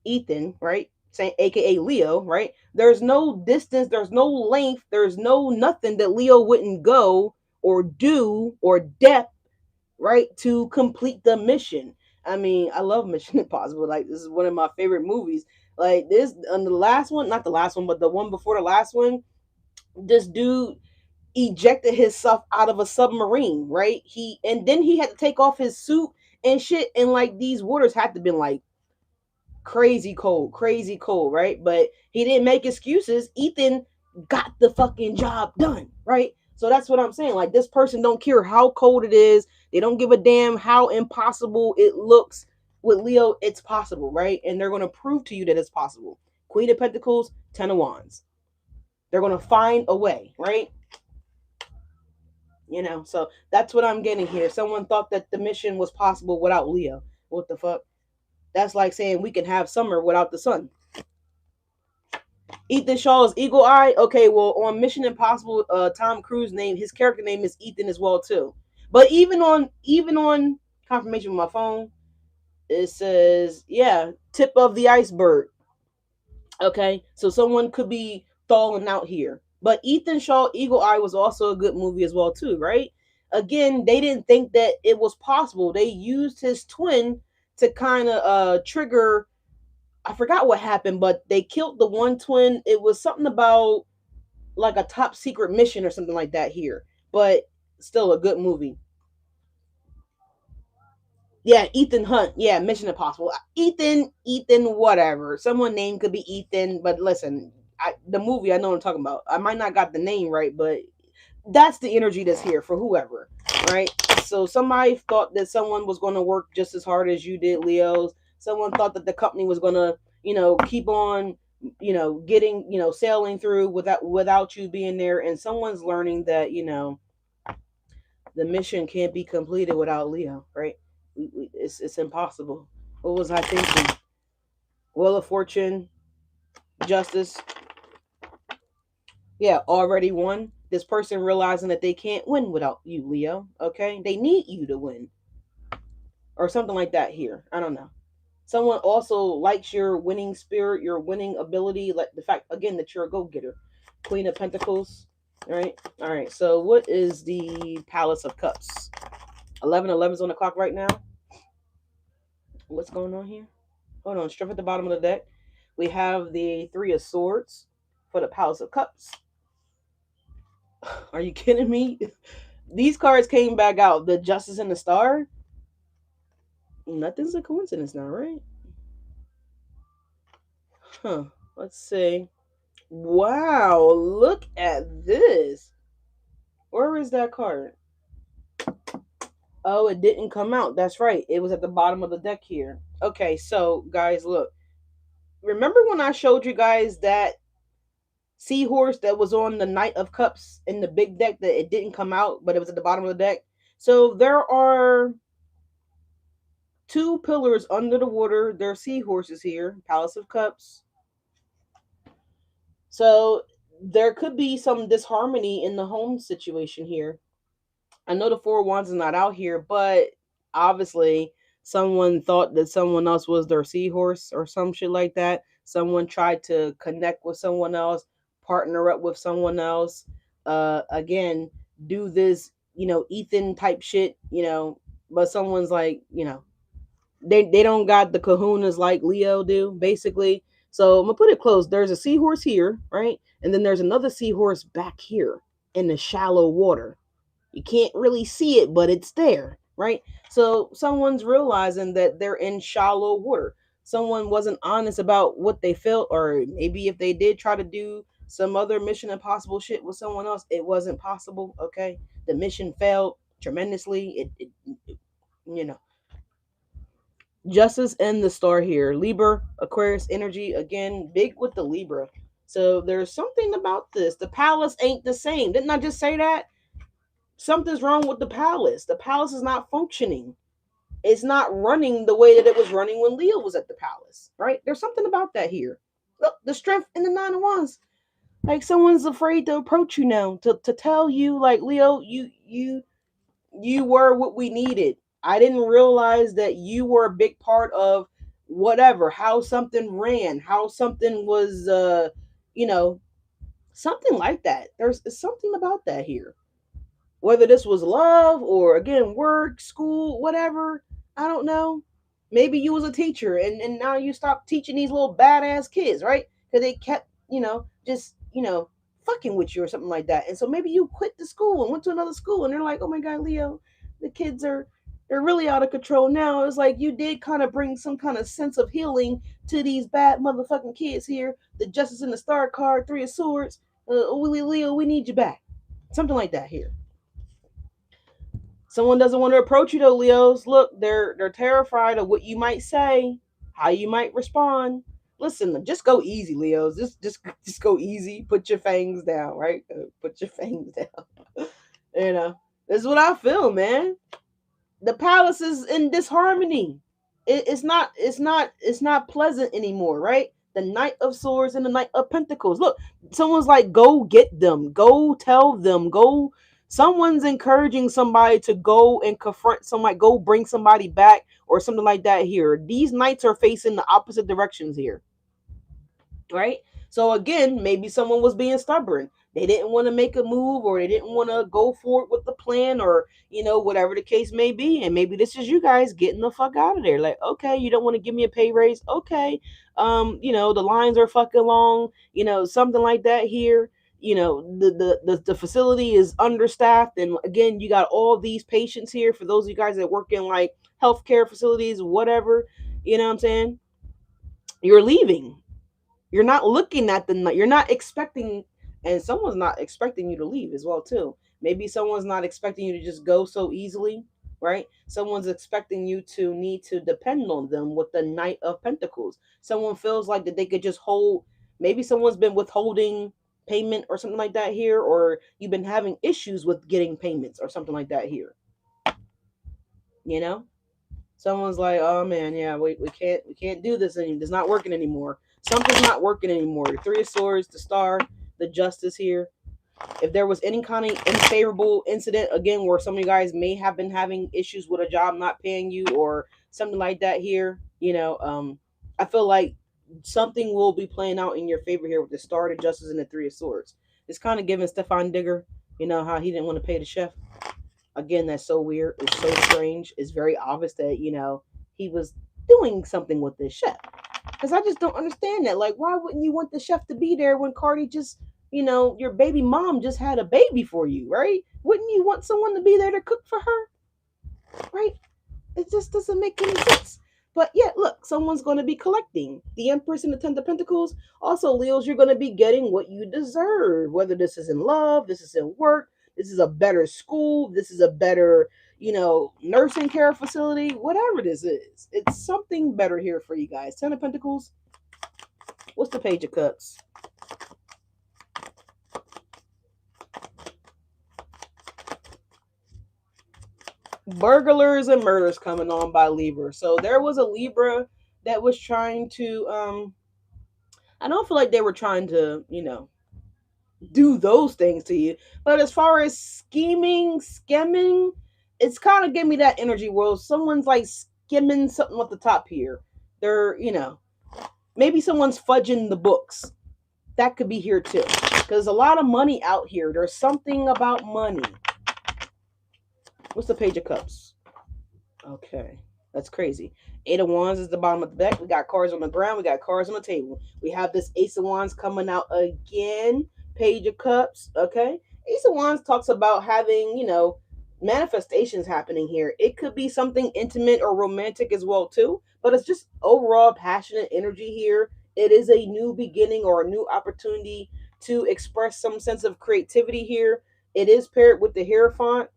Ethan, right? Saying AKA Leo, right? There's no distance, there's no length, there's no nothing that Leo wouldn't go or do or depth, right, to complete the mission. I mean, I love Mission Impossible. Like, this is one of my favorite movies. Like this, on the last one, not the last one, but the one before the last one, this dude ejected himself out of a submarine, right? And then he had to take off his suit and shit, and like these waters had to been like crazy cold, right? But he didn't make excuses. Ethan got the fucking job done, right? So that's what I'm saying. Like, this person don't care how cold it is. They don't give a damn how impossible it looks. With Leo, it's possible, right? And they're going to prove to you that it's possible. Queen of Pentacles, Ten of Wands. They're going to find a way, right? So that's what I'm getting here. Someone thought that the mission was possible without Leo. What the fuck? That's like saying we can have summer without the sun. Ethan Shaw's Eagle Eye. Okay, well, on Mission Impossible, Tom Cruise his character name is Ethan as well too. But even on confirmation with my phone, it says, yeah, tip of the iceberg. Okay, so someone could be thawing out here. But Ethan Shaw Eagle Eye was also a good movie as well too, right? Again, they didn't think that it was possible. They used his twin to kind of trigger. I forgot what happened, but they killed the one twin. It was something about like a top secret mission or something like that here, but still a good movie. Yeah, Ethan Hunt. Yeah, Mission Impossible. Ethan, whatever. Someone name could be Ethan, but listen, the movie, I know what I'm talking about. I might not got the name right, but that's the energy that's here for whoever, right? So somebody thought that someone was going to work just as hard as you did, Leos. Someone thought that the company was going to, keep on, getting, sailing through without you being there. And someone's learning that, the mission can't be completed without Leo, right? It's impossible. What was I thinking? Wheel of Fortune, Justice. Yeah, already won. This person realizing that they can't win without you, Leo. Okay, they need you to win, or something like that. Here, I don't know. Someone also likes your winning spirit, your winning ability, like the fact again that you're a go-getter. Queen of Pentacles. All right. So what is the Palace of Cups? 11:11 is on the clock right now. What's going on here? Hold on. Strip at the bottom of the deck. We have the Three of Swords for the Palace of Cups. Are you kidding me? These cards came back out. The Justice and the Star. Nothing's a coincidence now, right? Huh. Let's see. Wow. Look at this. Where is that card? Oh, it didn't come out. That's right. It was at the bottom of the deck here. Okay, so guys, look. Remember when I showed you guys that seahorse that was on the Knight of Cups in the big deck that it didn't come out, but it was at the bottom of the deck? So there are two pillars under the water. There are seahorses here, Palace of Cups. So there could be some disharmony in the home situation here. I know the Four of Wands is not out here, but obviously someone thought that someone else was their seahorse or some shit like that. Someone tried to connect with someone else, partner up with someone else. Again, do this, Ethan type shit, but someone's like, they don't got the kahunas like Leo do, basically. So I'm gonna put it close. There's a seahorse here, right? And then there's another seahorse back here in the shallow water. You can't really see it, but it's there, right? So someone's realizing that they're in shallow water. Someone wasn't honest about what they felt, or maybe if they did try to do some other Mission Impossible shit with someone else, it wasn't possible. Okay, the mission failed tremendously. You know, Justice and the Star here. Libra, Aquarius energy again, big with the Libra. So there's something about this. The palace ain't the same. Didn't I just say that? Something's wrong with the palace. The palace is not functioning. It's not running the way that it was running when Leo was at the palace, right? There's something about that here. Look, the strength in the Nine of Wands. Like someone's afraid to approach you now to tell you, like, Leo, you were what we needed. I didn't realize that you were a big part of whatever, how something ran, how something was, you know, something like that. There's something about that here. Whether this was love or again work, school, whatever, I don't know. Maybe you was a teacher and now you stopped teaching these little badass kids, right? Because they kept, just fucking with you or something like that. And so maybe you quit the school and went to another school and they're like, oh my god, Leo, the kids they're really out of control now. It's like you did kind of bring some kind of sense of healing to these bad motherfucking kids here. The Justice in the Star card, Three of Swords. Leo, we need you back. Something like that here. Someone doesn't want to approach you though, Leos. Look, they're terrified of what you might say, how you might respond. Listen, just go easy, Leos. Just go easy. Put your fangs down, right? Put your fangs down. This is what I feel, man. The palace is in disharmony. It's not pleasant anymore, right? The Knight of Swords and the Knight of Pentacles. Look, someone's like, go get them, go tell them, go. Someone's encouraging somebody to go and confront somebody, go bring somebody back or something like that here. These knights are facing the opposite directions here, right? So again, maybe someone was being stubborn. They didn't want to make a move or they didn't want to go forward with the plan or, whatever the case may be. And maybe this is you guys getting the fuck out of there. Like, okay, you don't want to give me a pay raise. Okay. The lines are fucking long, something like that here. The facility is understaffed. And again, you got all these patients here for those of you guys that work in like healthcare facilities, whatever, you know what I'm saying? You're leaving. You're not looking at you're not expecting, and someone's not expecting you to leave as well too. Maybe someone's not expecting you to just go so easily, right? Someone's expecting you to need to depend on them with the Knight of Pentacles. Someone feels like that they could just hold. Maybe someone's been withholding payment or something like that here, or you've been having issues with getting payments or something like that here. Someone's like, oh man, yeah, we can't do this anymore. It's not working anymore. Something's not working anymore. The Three of Swords, the Star, the Justice here. If there was any kind of unfavorable incident, again, where some of you guys may have been having issues with a job not paying you or something like that here, I feel like something will be playing out in your favor here with the Star, the Justice, and the Three of Swords. It's kind of giving Stefan Digger, you know, how he didn't want to pay the chef. Again, that's so weird. It's so strange. It's very obvious that, you know, he was doing something with this chef. Because I just don't understand that. Like, why wouldn't you want the chef to be there when Cardi just, you know, your baby mom just had a baby for you, right? Wouldn't you want someone to be there to cook for her, right? It just doesn't make any sense. But yeah, look, someone's going to be collecting. The Empress and the Ten of Pentacles. Also, Leos, you're going to be getting what you deserve. Whether this is in love, this is in work, this is a better school, this is a better, you know, nursing care facility, whatever this is. It's something better here for you guys. Ten of Pentacles. What's the Page of Cups? Burglars and murders coming on by Libra. So there was a Libra that was trying to I don't feel like they were trying to, you know, do those things to you. But as far as scheming, skimming, it's kind of give me that energy where someone's like skimming something at the top here. They're, you know, maybe someone's fudging the books. That could be here too. Because a lot of money out here. There's something about money. What's the Page of Cups? Okay. That's crazy. Eight of Wands is the bottom of the deck. We got cards on the ground. We got cards on the table. We have this Ace of Wands coming out again. Page of Cups. Okay. Ace of Wands talks about having, you know, manifestations happening here. It could be something intimate or romantic as well too, but it's just overall passionate energy here. It is a new beginning or a new opportunity to express some sense of creativity here. It is paired with the Hierophant.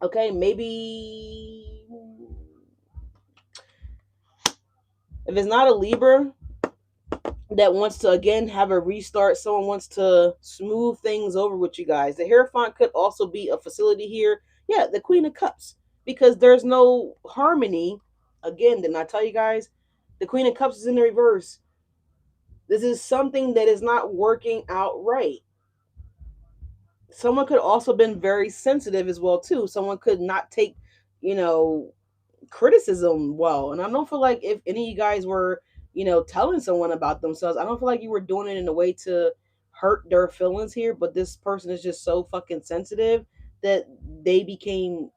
Okay, maybe if it's not a Libra that wants to again have a restart, someone wants to smooth things over with you guys. The Hierophant could also be a facility here. Yeah, the Queen of Cups, because there's no harmony. Again, didn't I tell you guys? The Queen of Cups is in the reverse. This is something that is not working out right. Someone could also been very sensitive as well too. Someone could not take, you know, criticism well. And I don't feel like if any of you guys were, you know, telling someone about themselves, I don't feel like you were doing it in a way to hurt their feelings here. But this person is just so fucking sensitive that they became,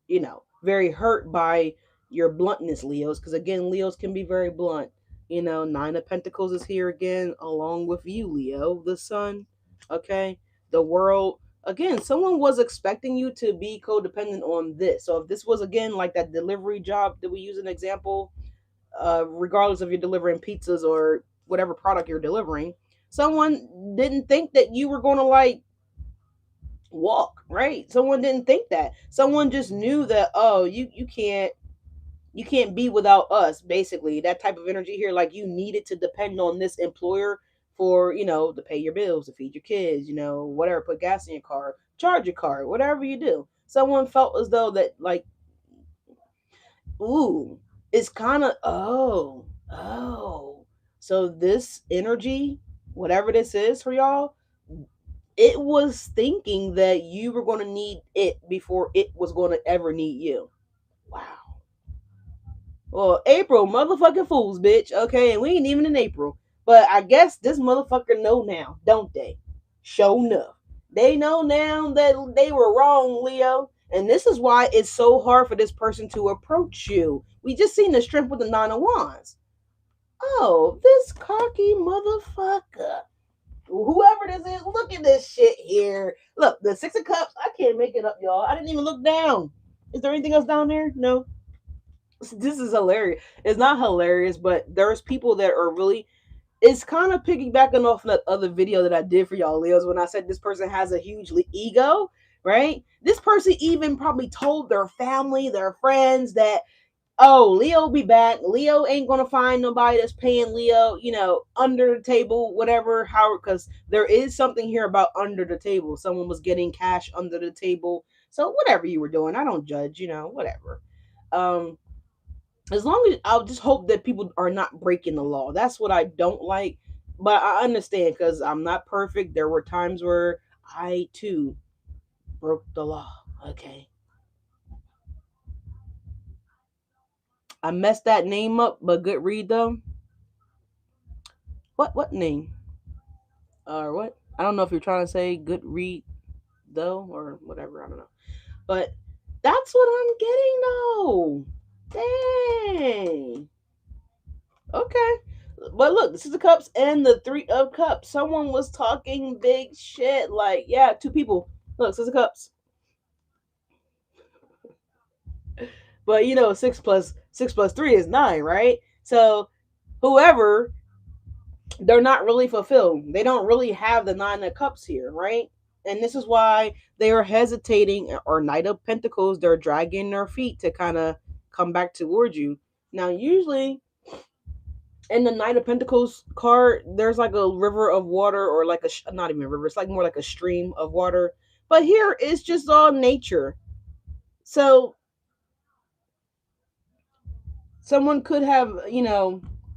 you know, very hurt by your bluntness, Leos. Because again, Leos can be very blunt. You know, Nine of Pentacles is here again, along with you, Leo, the sun. Okay, the world. Again, someone was expecting you to be codependent on this. So if this was again like that delivery job that we use an example, regardless if you're delivering pizzas or whatever product you're delivering, someone didn't think that you were going to like walk, right? Someone didn't think that. Someone just knew that, oh, you can't be without us, basically. That type of energy here, like you needed to depend on this employer for, you know, to pay your bills, to feed your kids, you know, whatever, put gas in your car, charge your car, whatever you do. Someone felt as though that like, ooh, it's kind of, oh. So this energy, whatever this is for y'all, it was thinking that you were going to need it before it was going to ever need you. Wow. Well, April motherfucking fools, bitch. Okay, and we ain't even in April. But I guess this motherfucker know now, don't they? Show enough. They know now that they were wrong, Leo. And this is why it's so hard for this person to approach you. We just seen the strength with the Nine of Wands. Oh, this cocky motherfucker. Whoever this is, look at this shit here. Look, the Six of Cups. I can't make it up, y'all. I didn't even look down. Is there anything else down there? No. This is hilarious. It's not hilarious, but there's people that are really. It's kind of piggybacking off that other video that I did for y'all, Leos, when I said this person has a huge ego, right? This person even probably told their family, their friends that, oh, Leo be back. Leo ain't gonna find nobody that's paying Leo, you know, under the table, whatever. How? Because there is something here about under the table. Someone was getting cash under the table. So whatever you were doing, I don't judge. You know, whatever. Um, as long as I'll just hope that people are not breaking the law. That's what I don't like. But I understand because I'm not perfect. There were times where I too broke the law. Okay. I messed that name up, but good read though. What name? Or what? I don't know if you're trying to say good read though or whatever. I don't know. But that's what I'm getting though. Dang. Okay. But look, this is the cups and the three of cups. Someone was talking big shit. Like, yeah, two people. Look, this is the cups. But you know, six plus three is nine, right? So whoever, they're not really fulfilled. They don't really have the nine of cups here, right? And this is why they are hesitating, or Knight of Pentacles, they're dragging their feet to kind of come back towards you. Now, usually in the Knight of Pentacles card, there's like a river of water, or like not even a river, it's like more like a stream of water. But here it's just all nature. So someone could have,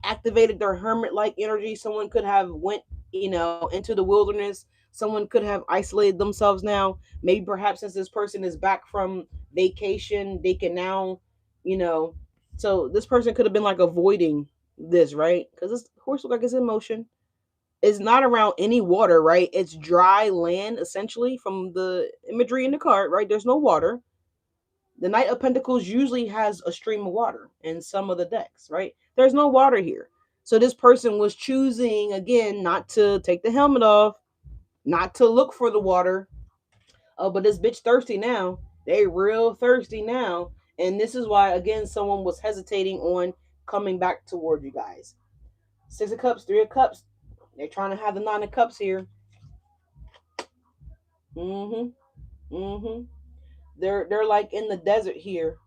activated their hermit like energy. Someone could have went, into the wilderness. Someone could have isolated themselves now. Maybe perhaps since this person is back from vacation, they can now, you know, so this person could have been like avoiding this, right? Because this horse look like it's in motion. It's not around any water, right? It's dry land essentially from the imagery in the card, right? There's no water. The Knight of Pentacles usually has a stream of water in some of the decks, right? There's no water here. So this person was choosing, again, not to take the helmet off, not to look for the water. Oh, but this bitch thirsty now. They real thirsty now. And this is why, again, someone was hesitating on coming back toward you guys. Six of Cups, Three of Cups. They're trying to have the Nine of Cups here. Mm-hmm. Mm-hmm. They're like in the desert here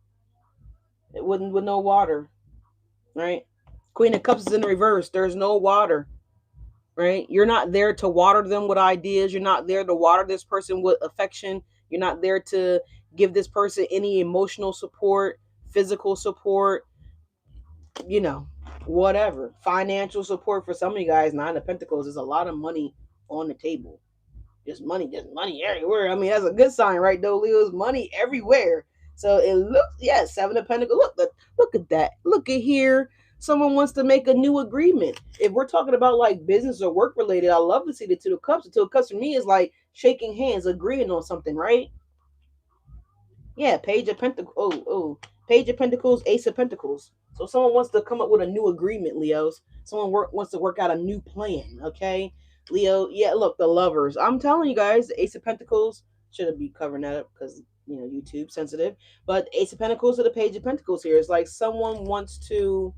with no water, right? Queen of Cups is in reverse. There's no water, right? You're not there to water them with ideas. You're not there to water this person with affection. You're not there to give this person any emotional support, physical support, you know, whatever. Financial support for some of you guys. Nine of Pentacles is a lot of money on the table. Just money everywhere. I mean, that's a good sign, right? Though, Leo's money everywhere. So it looks, yeah, Seven of Pentacles. Look at that. Look at here. Someone wants to make a new agreement. If we're talking about like business or work related, I love to see the Two of Cups. The Two of Cups for me is like shaking hands, agreeing on something, right? Yeah, Page of Pentacles. Oh, Page of Pentacles, Ace of Pentacles. So someone wants to come up with a new agreement, Leos. Someone wants to work out a new plan, okay? Leo, yeah, look, the lovers. I'm telling you guys, the Ace of Pentacles, shouldn't be covering that up because, YouTube sensitive. But Ace of Pentacles to the Page of Pentacles here is like someone wants to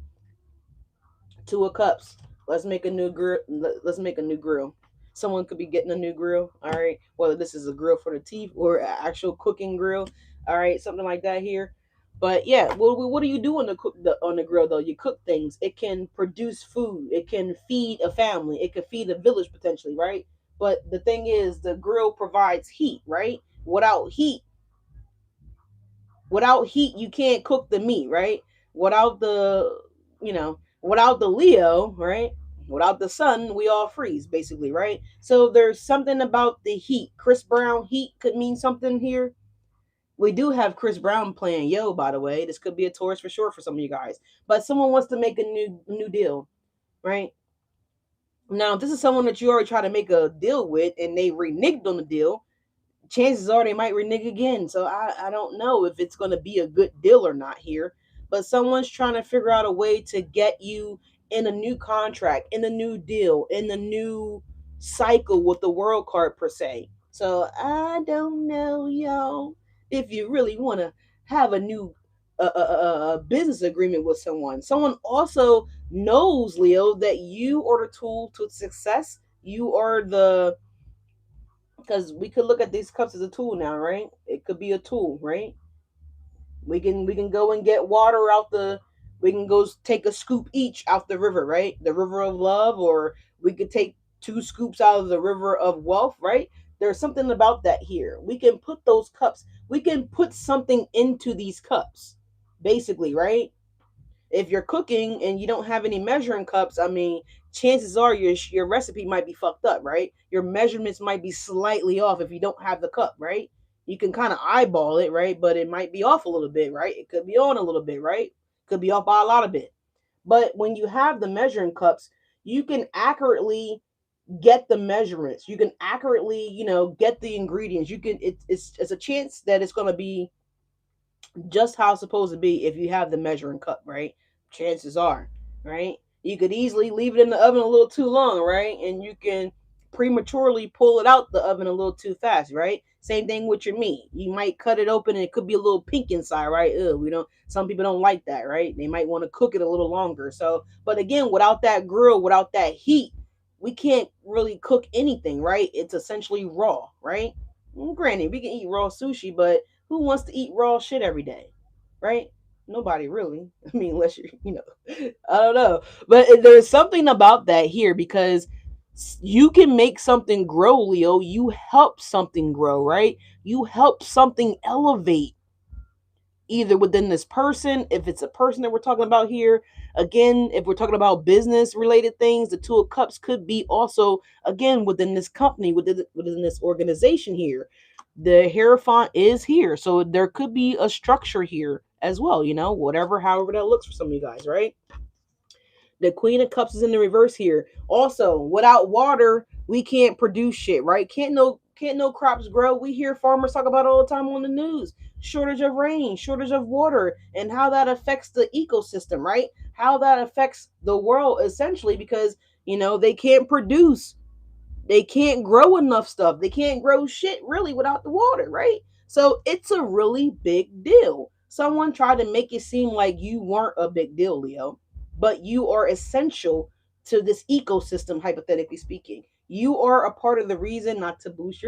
Two of Cups. Let's make a new grill. Let's make a new grill. Someone could be getting a new grill. All right, whether this is a grill for the teeth or an actual cooking grill. All right, something like that here. But yeah, what do you do on the grill though? You cook things. It can produce food. It can feed a family. It could feed a village potentially, right? But the thing is, the grill provides heat, right? Without heat, you can't cook the meat, right? Without without the Leo, right? Without the sun, we all freeze, basically, right? So there's something about the heat. Chris Brown heat could mean something here. We do have Chris Brown playing Yo, by the way. This could be a Taurus for sure for some of you guys. But someone wants to make a new deal, right? Now, if this is someone that you already tried to make a deal with and they reneged on the deal, chances are they might renege again. So I don't know if it's going to be a good deal or not here. But someone's trying to figure out a way to get you in a new contract, in a new deal, in the new cycle with the world card per se. So I don't know, y'all, if you really want to have a new business agreement with someone. Someone also knows, Leo, that you are the tool to success. You are the, because we could look at these cups as a tool now, right? It could be a tool, right? We can go and get water out the. We can go take a scoop each out the river, right? The river of love, or we could take two scoops out of the river of wealth, right? There's something about that here. We can put those cups. We can put something into these cups, basically, right? If you're cooking and you don't have any measuring cups, I mean, chances are your recipe might be fucked up, right? Your measurements might be slightly off if you don't have the cup, right? You can kind of eyeball it, right? But it might be off a little bit, right? It could be on a little bit, right? Could be off by a lot of bit. But when you have the measuring cups, you can accurately get the measurements. You can accurately, get the ingredients. You can it's a chance that it's going to be just how it's supposed to be if you have the measuring cup, right? Chances are, right? You could easily leave it in the oven a little too long, right? And you can prematurely pull it out the oven a little too fast, right? Same thing with your meat. You might cut it open and it could be a little pink inside, right? Ugh, we don't. Some people don't like that, right? They might want to cook it a little longer. So, but again, without that grill, without that heat, we can't really cook anything, right? It's essentially raw, right? Granted, we can eat raw sushi, but who wants to eat raw shit every day, right? Nobody really. I mean, unless I don't know. But there's something about that here because you can make something grow, Leo. You help something grow, right? You help something elevate either within this person, if it's a person that we're talking about here. Again, if we're talking about business related things, the Two of Cups could be also, again, within this company, within this organization here. The Hierophant is here. So there could be a structure here as well, whatever, however that looks for some of you guys, right? The Queen of Cups is in the reverse here. Also, without water, we can't produce shit, right? Can't no crops grow. We hear farmers talk about it all the time on the news. Shortage of rain, shortage of water, and how that affects the ecosystem, right? How that affects the world essentially because, they can't produce, they can't grow enough stuff. They can't grow shit really without the water, right? So it's a really big deal. Someone tried to make it seem like you weren't a big deal, Leo, but you are essential to this ecosystem, hypothetically speaking. You are a part of the reason, not to boost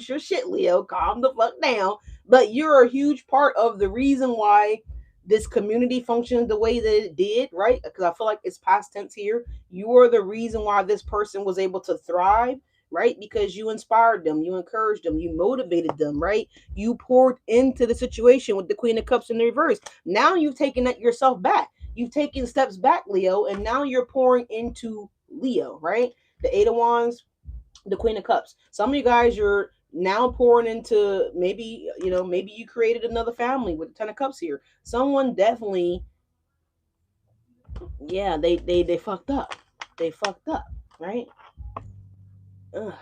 your shit, Leo. Calm the fuck down. But you're a huge part of the reason why this community functions the way that it did, right? Because I feel like it's past tense here. You are the reason why this person was able to thrive, right? Because you inspired them, you encouraged them, you motivated them, right? You poured into the situation with the Queen of Cups in the reverse. Now you've taken that yourself back. You've taken steps back, Leo, and now you're pouring into Leo, right? The Eight of Wands, the Queen of Cups. Some of you guys, you're now pouring into, maybe you created another family with the Ten of Cups here. Someone definitely, yeah, they fucked up. They fucked up, right? Ugh.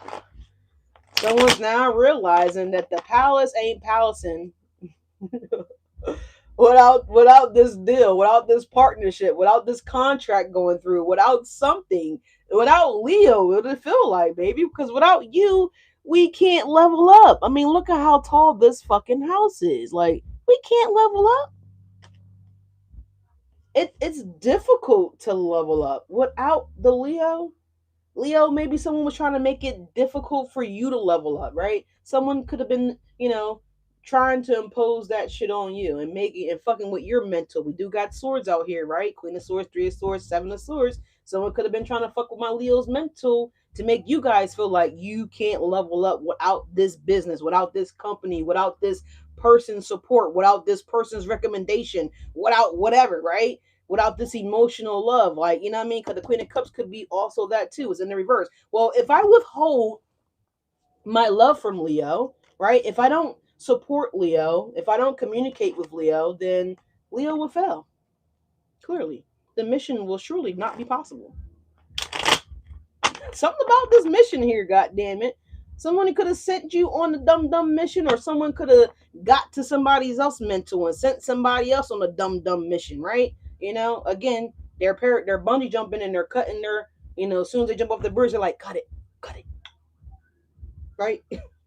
Someone's now realizing that the palace ain't palacing without this deal, without this partnership, without this contract going through, without something, without Leo. What does it feel like, baby? Because without you, we can't level up. I mean, look at how tall this fucking house is. Like, we can't level up. It's difficult to level up without the Leo. Leo, maybe someone was trying to make it difficult for you to level up, right? Someone could have been, trying to impose that shit on you and making and fucking with your mental. We do got swords out here, right? Queen of Swords, Three of Swords, Seven of Swords. Someone could have been trying to fuck with my Leo's mental to make you guys feel like you can't level up without this business, without this company, without this person's support, without this person's recommendation, without whatever, right? Without this emotional love. Like, you know what I mean? Because the Queen of Cups could be also that too. It's in the reverse. Well, if I withhold my love from Leo, right? If I don't support Leo, if I don't communicate with Leo, then Leo will fail. Clearly. The mission will surely not be possible. Something about this mission here, god damn it. Someone could have sent you on the dumb mission, or someone could have got to somebody else mental and sent somebody else on a dumb mission, right? Again, they're bungee jumping and they're cutting their, as soon as they jump off the bridge, they're like, cut it, right?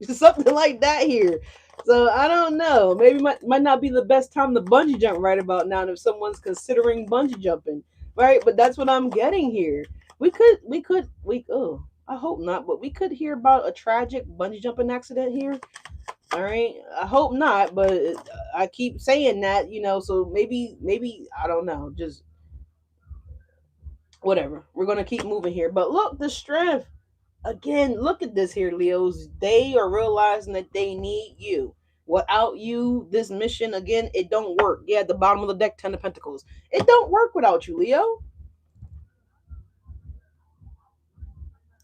Something like that here. So I don't know. Maybe might not be the best time to bungee jump right about now if someone's considering bungee jumping, right? But that's what I'm getting here. We oh, I hope not, but we could hear about a tragic bungee jumping accident here. All right, I hope not, but I keep saying that, so maybe I don't know, just whatever. We're gonna keep moving here. But look, the strength. Again, look at this here, Leos. They are realizing that they need you. Without you, this mission, again, it don't work. Yeah, at the bottom of the deck, Ten of Pentacles. It don't work without you, Leo.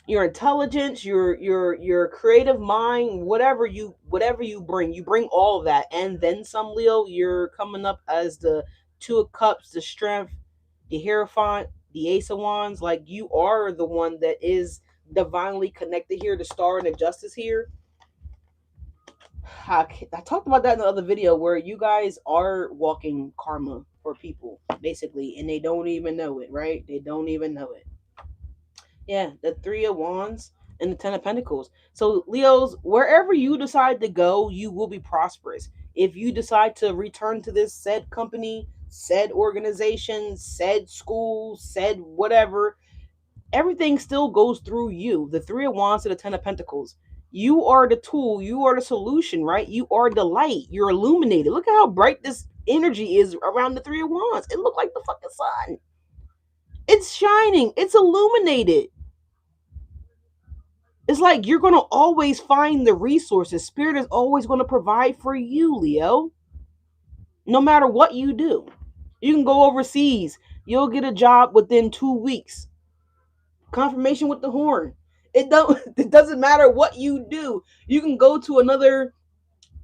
Your intelligence, your creative mind, whatever you bring all of that, and then some, Leo. You're coming up as the Two of Cups, the Strength, the Hierophant, the Ace of Wands. Like, you are the one that is divinely connected here, the star and the justice here. I talked about that in the other video where you guys are walking karma for people, basically, and they don't even know it, right? They don't even know it. Yeah, the Three of Wands and the Ten of Pentacles. So, Leos, wherever you decide to go, you will be prosperous. If you decide to return to this said company, said organization, said school, said whatever, everything still goes through you. The Three of Wands to the Ten of Pentacles. You are the tool. You are the solution, right? You are the light. You're illuminated. Look at how bright this energy is around the Three of Wands. It looked like the fucking sun. It's shining. It's illuminated. It's like you're going to always find the resources. Spirit is always going to provide for you, Leo. No matter what you do. You can go overseas. You'll get a job within 2 weeks. Confirmation with the horn. It doesn't matter what you do. You can go to another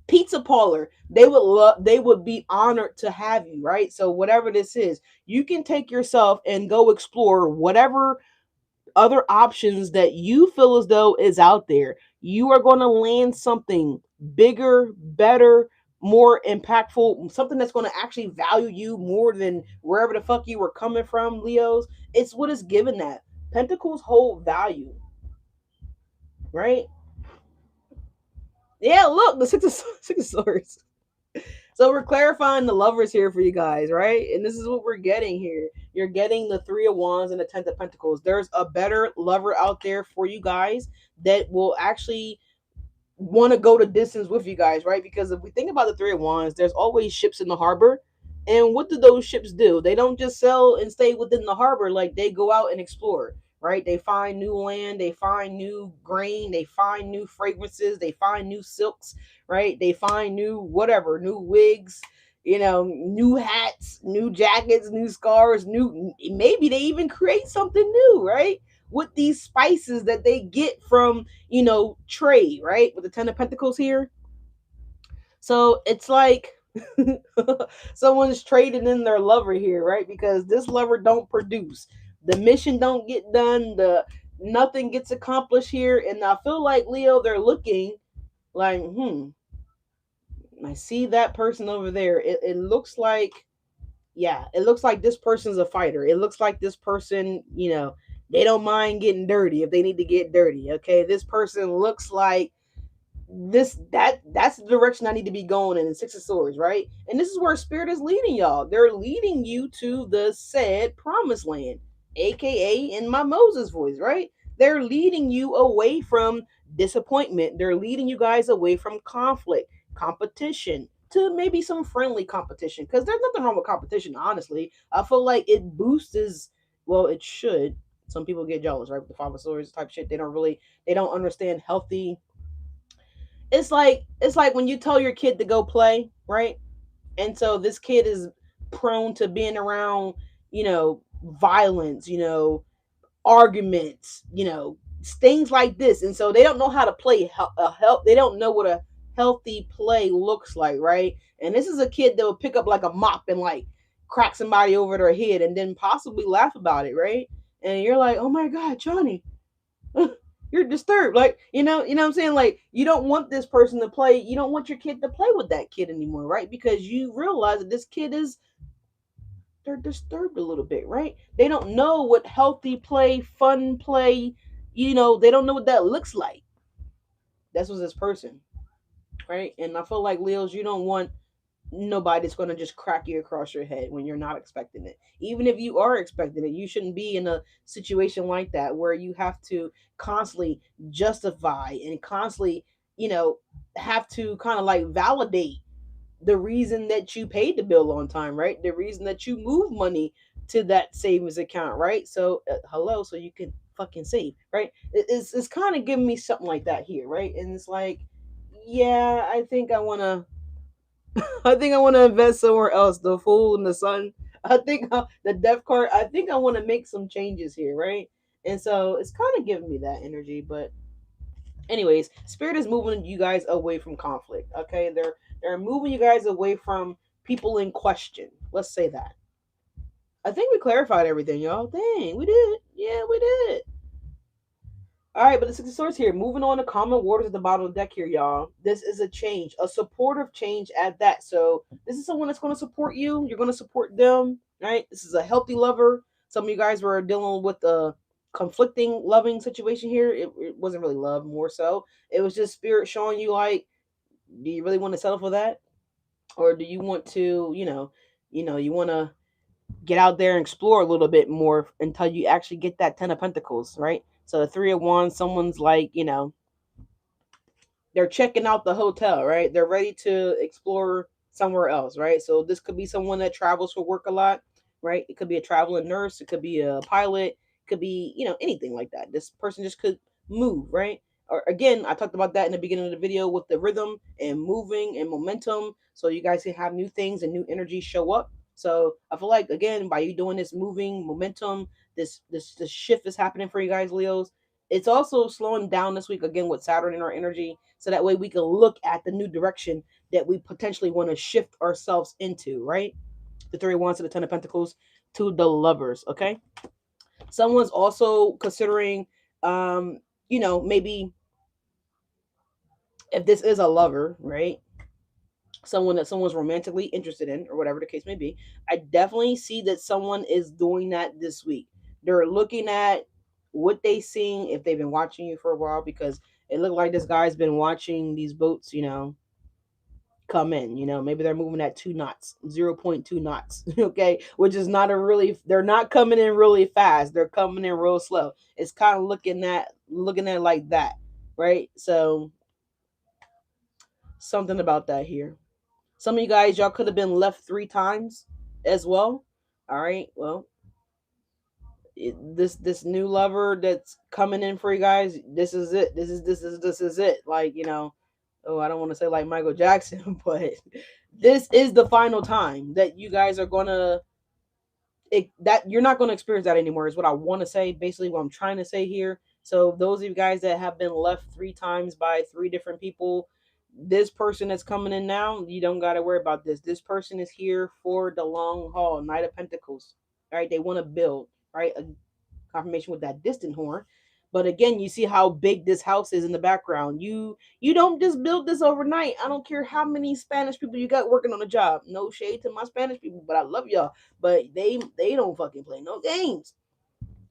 pizza parlor. They would be honored to have you, right? So whatever this is, you can take yourself and go explore whatever other options that you feel as though is out there. You are going to land something bigger, better, more impactful, something that's going to actually value you more than wherever the fuck you were coming from, Leos. It's what is given that. Pentacles hold value, right? Yeah, look, the six of swords. So we're clarifying the lovers here for you guys, right? And this is what we're getting here. You're getting the Three of Wands and the Ten of Pentacles. There's a better lover out there for you guys that will actually want to go the distance with you guys, right? Because if we think about the Three of Wands, there's always ships in the harbor. And what do those ships do? They don't just sail and stay within the harbor. Like, they go out and explore, right? They find new land, they find new grain, they find new fragrances, they find new silks, right? They find new whatever, new wigs, new hats, new jackets, new scarves, new, maybe they even create something new, right? With these spices that they get from, trade, right? With the Ten of Pentacles here. So it's like someone's trading in their lover here, right? Because this lover don't produce. The mission don't get done. The nothing gets accomplished here. And I feel like, Leo, they're looking like, I see that person over there. It looks like, yeah, it looks like this person's a fighter. It looks like this person, they don't mind getting dirty if they need to get dirty. Okay. This person looks like that's the direction I need to be going in. Six of Swords, right? And this is where Spirit is leading y'all. They're leading you to the said promised land, aka in my Moses voice, right? They're leading you away from disappointment. They're leading you guys away from conflict, competition, to maybe some friendly competition. Because there's nothing wrong with competition, honestly. I feel like it boosts, well, it should. Some people get jealous, right? With the Five of Swords type shit. They don't understand healthy. It's like when you tell your kid to go play, right? And so this kid is prone to being around, violence, arguments, things like this. And so they don't know how to play they don't know what a healthy play looks like, right? And this is a kid that will pick up like a mop and like crack somebody over their head and then possibly laugh about it, right? And you're like, "Oh my god, Johnny." You're disturbed, like, what I'm saying, like, you don't want this person to play, you don't want your kid to play with that kid anymore, right? Because you realize that this kid they're disturbed a little bit, right? They don't know what healthy play, fun play, they don't know what that looks like. That's what this person, right? And I feel like, Leos, you don't want nobody's going to just crack you across your head when you're not expecting it. Even if you are expecting it, you shouldn't be in a situation like that where you have to constantly justify and constantly, have to kind of like validate the reason that you paid the bill on time, right? The reason that you move money to that savings account, right? So, hello, so you can fucking save, right? It's kind of giving me something like that here, right? And it's like, yeah, I think I want to invest somewhere else. The Fool and the Sun. I think the Death card. I think I want to make some changes here, right? And so it's kind of giving me that energy. But anyways, Spirit is moving you guys away from conflict. Okay, they're moving you guys away from people in question. Let's say that. I think we clarified everything, y'all. Dang, we did. Yeah, we did. All right, but the Six of Swords here. Moving on to common waters at the bottom of the deck here, y'all. This is a change, a supportive change at that. So this is someone that's going to support you. You're going to support them, right? This is a healthy lover. Some of you guys were dealing with a conflicting loving situation here. It wasn't really love, more so. It was just spirit showing you like, do you really want to settle for that, or do you want to, you want to get out there and explore a little bit more until you actually get that Ten of Pentacles, right? So the Three of Wands, someone's like, they're checking out the hotel, right? They're ready to explore somewhere else, right? So this could be someone that travels for work a lot, right? It could be a traveling nurse, it could be a pilot, it could be, anything like that. This person just could move, right? Or again, I talked about that in the beginning of the video with the rhythm and moving and momentum. So you guys can have new things and new energy show up. So I feel like again, by you doing this moving momentum, this shift is happening for you guys, Leos. It's also slowing down this week again with Saturn in our energy, so that way we can look at the new direction that we potentially want to shift ourselves into, right? The Three of Wands to the Ten of Pentacles to the Lovers, okay? Someone's also considering, maybe if this is a lover, right? Someone that someone's romantically interested in, or whatever the case may be, I definitely see that someone is doing that this week. They're looking at what they seen if they've been watching you for a while, because it looked like this guy's been watching these boats, come in. Maybe they're moving at 2 knots, 0.2 knots, okay, which is not a really, they're not coming in really fast, they're coming in real slow. It's kind of looking at like that, right? So something about that here. Some of you guys, y'all could have been left 3 times as well. All right, well, this new lover that's coming in for you guys, this is it. This is it. Like, oh, I don't want to say like Michael Jackson, but this is the final time that you guys are gonna, that you're not gonna experience that anymore. Is what I want to say. Basically, what I'm trying to say here. So those of you guys that have been left 3 times by 3 different people, this person that's coming in now, you don't got to worry about this. This person is here for the long haul. Knight of Pentacles. All right, they want to build. Right, a confirmation with that distant horn. But again, you see how big this house is in the background. You don't just build this overnight. I don't care how many Spanish people you got working on the job. No shade to my Spanish people, but I love y'all. But they don't fucking play no games.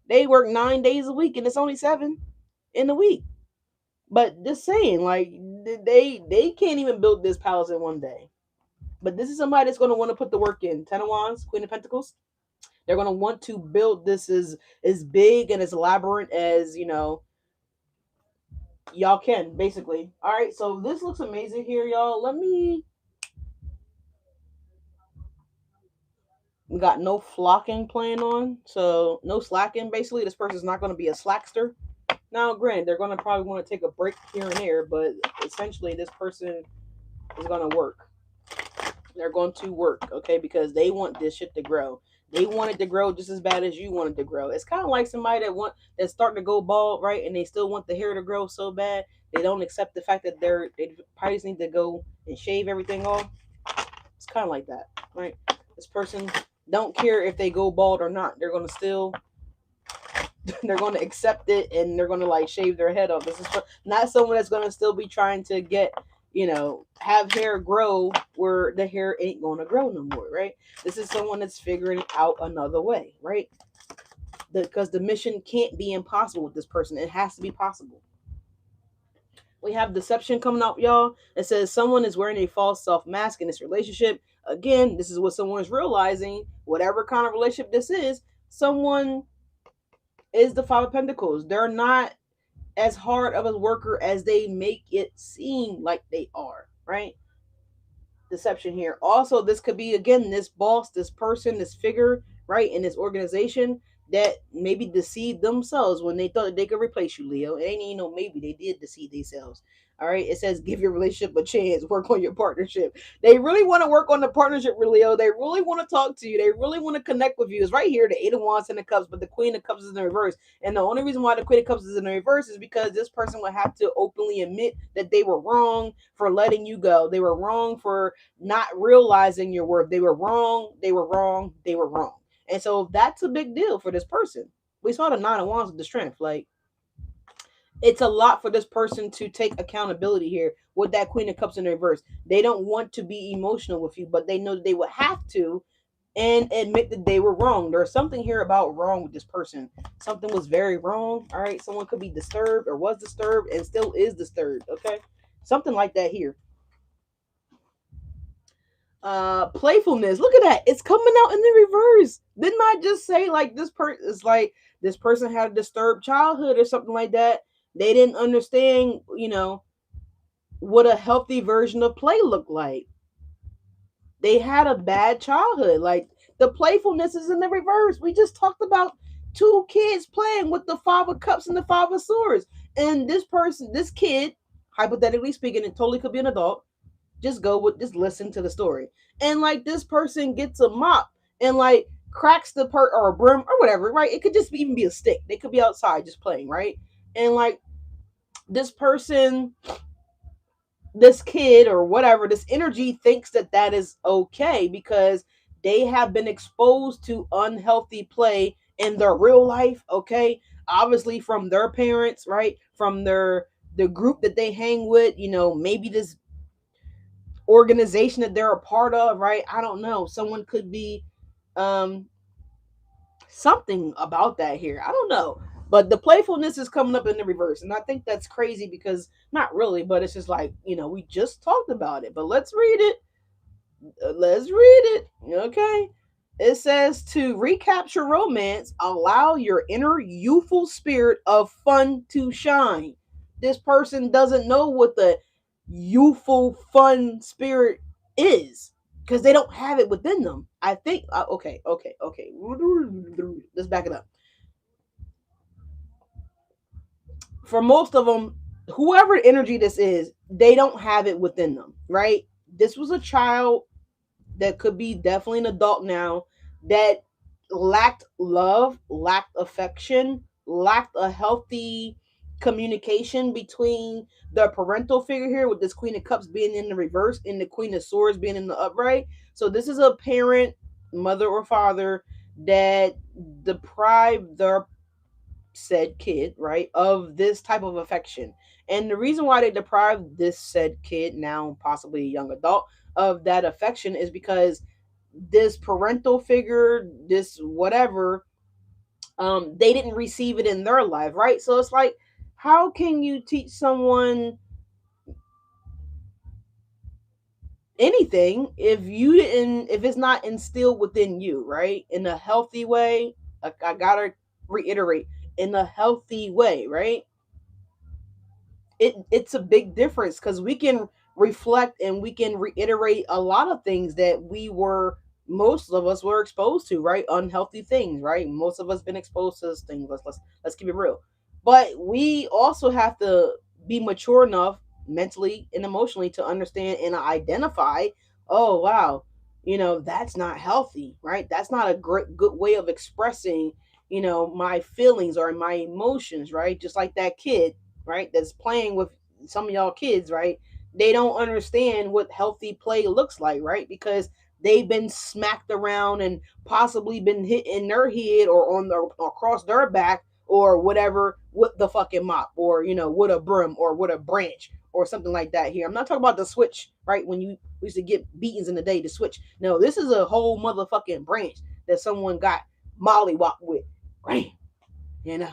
They work 9 days a week, and it's only 7 in the week. But just saying, like, they can't even build this palace in one day. But this is somebody that's going to want to put the work in. Ten of Wands, Queen of Pentacles. They're going to want to build this as big and as elaborate as, y'all can, basically. All right, so this looks amazing here, y'all. We got no flocking playing on, so no slacking. Basically, this person's not going to be a slackster. Now, granted, they're going to probably want to take a break here and there, but essentially, this person is going to work. They're going to work, okay, because they want this shit to grow. They want it to grow just as bad as you want it to grow. It's kind of like somebody that's starting to go bald, right, and they still want the hair to grow so bad. They don't accept the fact that they probably just need to go and shave everything off. It's kind of like that, right? This person don't care if they go bald or not. They're gonna still they're going to accept it, and they're going to like shave their head off. This is not someone that's going to still be trying to get, have hair grow where the hair ain't going to grow no more, right? This is someone that's figuring out another way, right? Because the mission can't be impossible with this person. It has to be possible. We have deception coming up, y'all. It says someone is wearing a false self mask in this relationship. Again, this is what someone's realizing. Whatever kind of relationship this is, someone is the Five of Pentacles. They're not as hard of a worker as they make it seem like they are, right? Deception here. Also, this could be, again, this boss, this person, this figure, right, in this organization that maybe deceived themselves when they thought that they could replace you, Leo. It ain't even no maybe, they did deceive themselves. All right, it says give your relationship a chance, work on your partnership. They really want to work on the partnership, Leo. They really want to talk to you. They really want to connect with you. It's right here, the Eight of Wands and the Cups, but the Queen of Cups is in the reverse. And the only reason why the Queen of Cups is in the reverse is because this person would have to openly admit that they were wrong for letting you go. They were wrong for not realizing your worth. They were wrong. They were wrong. They were wrong. And so that's a big deal for this person. We saw the Nine of Wands with the strength. Like, It's a lot for this person to take accountability here with that Queen of Cups in reverse. They don't want to be emotional with you, but they know that they will have to and admit that they were wrong. There's something here about wrong with this person. Something was very wrong. All right, someone could be disturbed or was disturbed and still is disturbed. Okay, something like that here. Playfulness. Look at that. It's coming out in the reverse. Didn't I just say like this person is like this person had a disturbed childhood or something like that? They didn't understand, what a healthy version of play looked like. They had a bad childhood. Like the playfulness is in the reverse. We just talked about two kids playing with the Five of Cups and the Five of Swords. And this person, this kid, hypothetically speaking, it totally could be an adult. Just listen to the story. And like this person gets a mop and like cracks the or a brim or whatever, right? It could just even be a stick. They could be outside just playing, right? And like this person, this kid or whatever, this energy thinks that that is okay because they have been exposed to unhealthy play in their real life, okay? Obviously from their parents, right? From the group that they hang with, maybe this organization that they're a part of, right? I don't know. Someone could be um something about that here. I don't know. But the playfulness is coming up in the reverse. And I think that's crazy because not really, but it's just like, we just talked about it. But let's read it. Let's read it. Okay. It says to recapture romance, allow your inner youthful spirit of fun to shine. This person doesn't know what the youthful fun spirit is because they don't have it within them. I think, okay. Let's back it up. For most of them, whoever energy this is, they don't have it within them, right? This was a child that could be definitely an adult now that lacked love, lacked affection, lacked a healthy communication between the parental figure here with this Queen of Cups being in the reverse and the Queen of Swords being in the upright. So this is a parent, mother or father that deprived their said kid, right, of this type of affection. And the reason why they deprived this said kid, now possibly a young adult, of that affection is because this parental figure, this whatever, they didn't receive it in their life, right? So it's like, how can you teach someone anything if it's not instilled within you, right? In a healthy way. I gotta reiterate, in a healthy way, right? It's a big difference because we can reflect and we can reiterate a lot of things that most of us were exposed to, right? Unhealthy things, right? Most of us been exposed to those things. Let's keep it real. But we also have to be mature enough mentally and emotionally to understand and identify, oh wow, that's not healthy, right? That's not a great good way of expressing, my feelings or my emotions, right? Just like that kid, right, that's playing with some of y'all kids, right? They don't understand what healthy play looks like, right? Because they've been smacked around and possibly been hit in their head or on or across their back or whatever with the fucking mop or with a broom or with a branch or something like that here. I'm not talking about the switch, right? When you used to get beatings in the day to switch. No, this is a whole motherfucking branch that someone got mollywop with. Right? You know,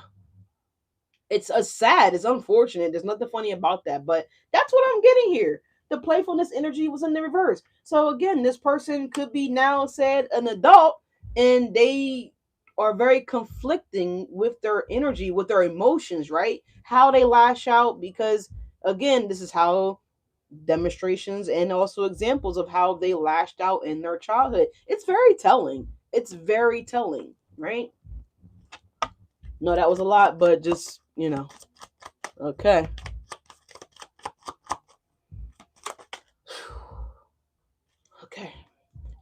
it's a sad, it's unfortunate. There's nothing funny about that, but that's what I'm getting here. The playfulness energy was in the reverse. So again, this person could be now said an adult and they are very conflicting with their energy, with their emotions, right? How they lash out because again, this is how demonstrations and also examples of how they lashed out in their childhood. It's very telling. It's very telling, right? No, that was a lot, but just, okay. Okay.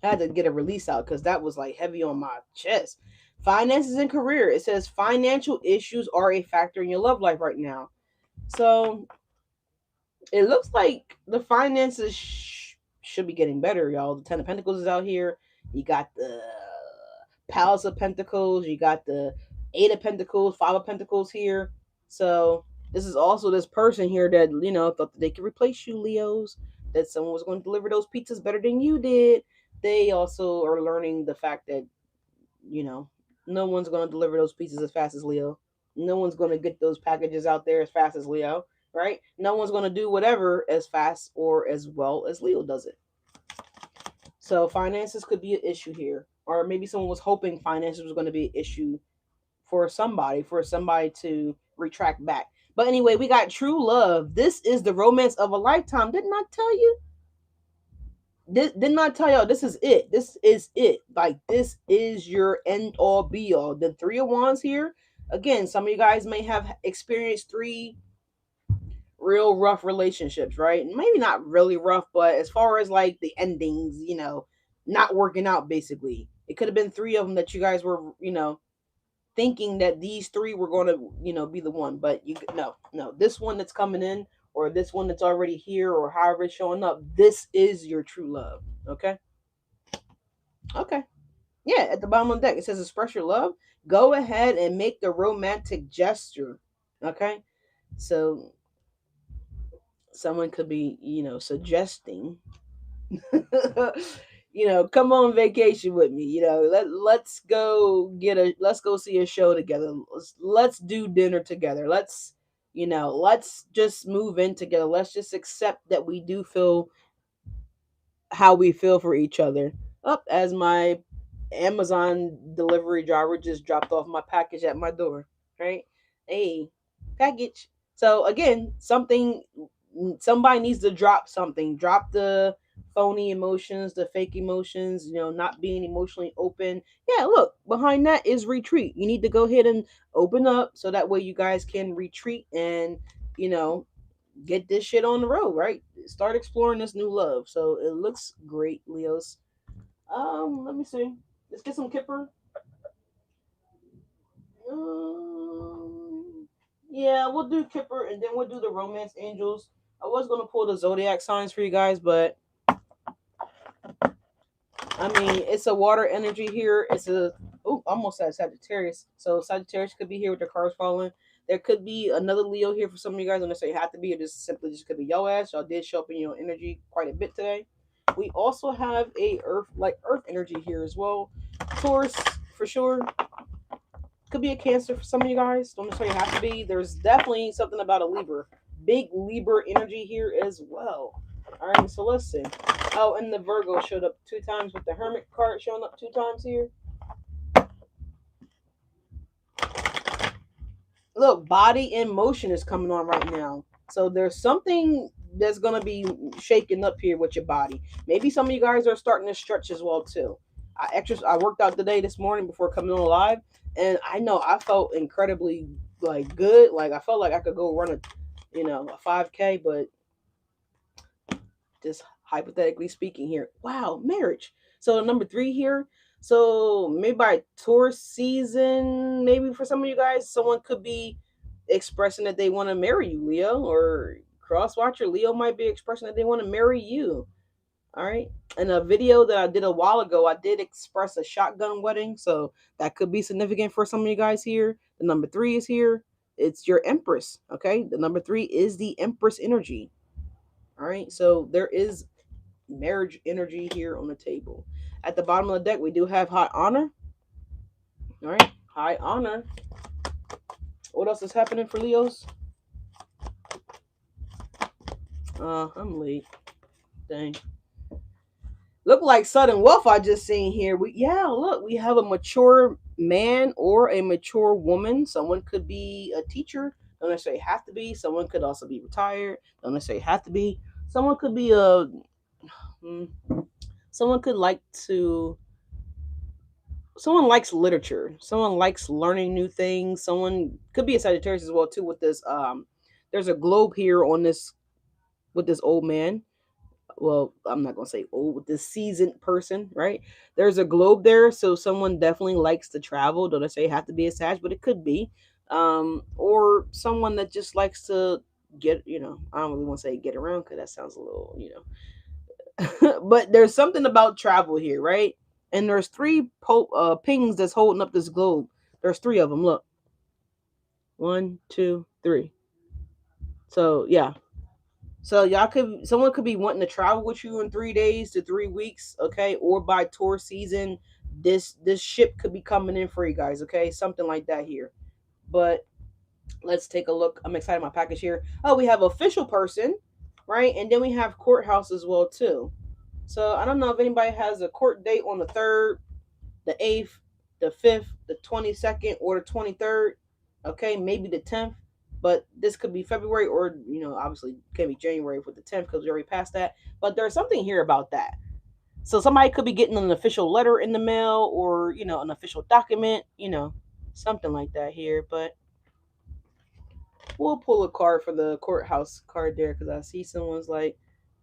I had to get a release out because that was like heavy on my chest. Finances and career. It says financial issues are a factor in your love life right now. So it looks like the finances should be getting better, y'all. The Ten of Pentacles is out here. You got the Palace of Pentacles. You got the Eight of Pentacles, Five of Pentacles here. So This is also this person here that, thought that they could replace you, Leos, that someone was going to deliver those pizzas better than you did. They also are learning the fact that, you know, no one's going to deliver those pizzas as fast as Leo. No one's going to get those packages out there as fast as Leo, right? No one's going to do whatever as fast or as well as Leo does it. So finances could be an issue here. Or maybe someone was hoping finances was going to be an issue for somebody to retract back. But anyway, we got true love. This is the romance of a lifetime. Didn't I tell you? Didn't I tell y'all this is it? This is it. Like, this is your end all be all. The three of wands here. Again, some of you guys may have experienced three real rough relationships, right? Maybe not really rough, but as far as like the endings, not working out basically. It could have been three of them that you guys were, thinking that these three were going to, be the one, but no, this one that's coming in, or this one that's already here, or however it's showing up, this is your true love. Okay, yeah. At the bottom of the deck, it says express your love. Go ahead and make the romantic gesture. Okay, so someone could be, suggesting come on vacation with me. Let's go see a show together. Let's do dinner together. Let's just move in together. Let's just accept that we do feel how we feel for each other. Up as my Amazon delivery driver just dropped off my package at my door. Right? Hey, package. So again, somebody needs to drop something. Drop the phony emotions, the fake emotions, not being emotionally open. Yeah, look, behind that is retreat. You need to go ahead and open up so that way you guys can retreat and, you know, get this shit on the road, right? Start exploring this new love. So it looks great, Leos. Let me see. Let's get some Kipper. Yeah, we'll do Kipper and then we'll do the romance angels. I was gonna pull the zodiac signs for you guys, but I mean it's a water energy here. Almost at Sagittarius. So Sagittarius could be here with their cars falling. There could be another Leo here for some of you guys. I'm gonna say have to be, or just simply just could be yo ass. Y'all did show up in your energy quite a bit today. We also have a earth energy here as well. Taurus for sure. Could be a Cancer for some of you guys. Don't necessarily have to be. There's definitely something about a Libra. Big Libra energy here as well. All right, so let's see. Oh, and the Virgo showed up 2 times with the Hermit card showing up 2 times here. Look, body in motion is coming on right now. So there's something that's gonna be shaking up here with your body. Maybe some of you guys are starting to stretch as well too. I worked out today this morning before coming on live, and I know I felt incredibly like good. Like I felt like I could go run a 5K, but just hypothetically speaking here. Wow, marriage. So number 3 here. So maybe by Taurus season, maybe for some of you guys, someone could be expressing that they want to marry you, Leo, or crosswatcher Leo might be expressing that they want to marry you. All right. In a video that I did a while ago, I did express a shotgun wedding, so that could be significant for some of you guys here. The number 3 is here. It's your Empress. Okay. The number 3 is the Empress energy. All right. So there is marriage energy here on the table. At the bottom of the deck, we do have high honor. All right, high honor. What else is happening for Leos? I'm late. Dang. Look like sudden wealth I just seen here. Look, we have a mature man or a mature woman. Someone could be a teacher. Don't necessarily have to be. Someone could also be retired. Don't necessarily have to be. Someone could be a. Someone could like to. Someone likes literature. Someone likes learning new things. Someone could be a Sagittarius as well too. With this, there's a globe here on this with this old man. Well, I'm not gonna say old, with this seasoned person, right? There's a globe there, so someone definitely likes to travel. Don't I say have to be a Sag, but it could be, or someone that just likes to get. I don't really want to say get around because that sounds a little, but there's something about travel here, right? And there's three pings that's holding up this globe. There's three of them. Look, 1, 2, 3. So yeah. So someone could be wanting to travel with you in 3 days to 3 weeks, okay, or by tour season. This ship could be coming in for you guys, okay, something like that here. But let's take a look. I'm excited my package here. Oh, we have official person, right, and then we have courthouse as well too. So I don't know if anybody has a court date on the 3rd, the 8th, the 5th, the 22nd, or the 23rd. Okay, maybe the 10th, but this could be February or, obviously can be January for the 10th because we already passed that. But there's something here about that. So somebody could be getting an official letter in the mail or, an official document, something like that here. But we'll pull a card for the courthouse card there because I see someone's like,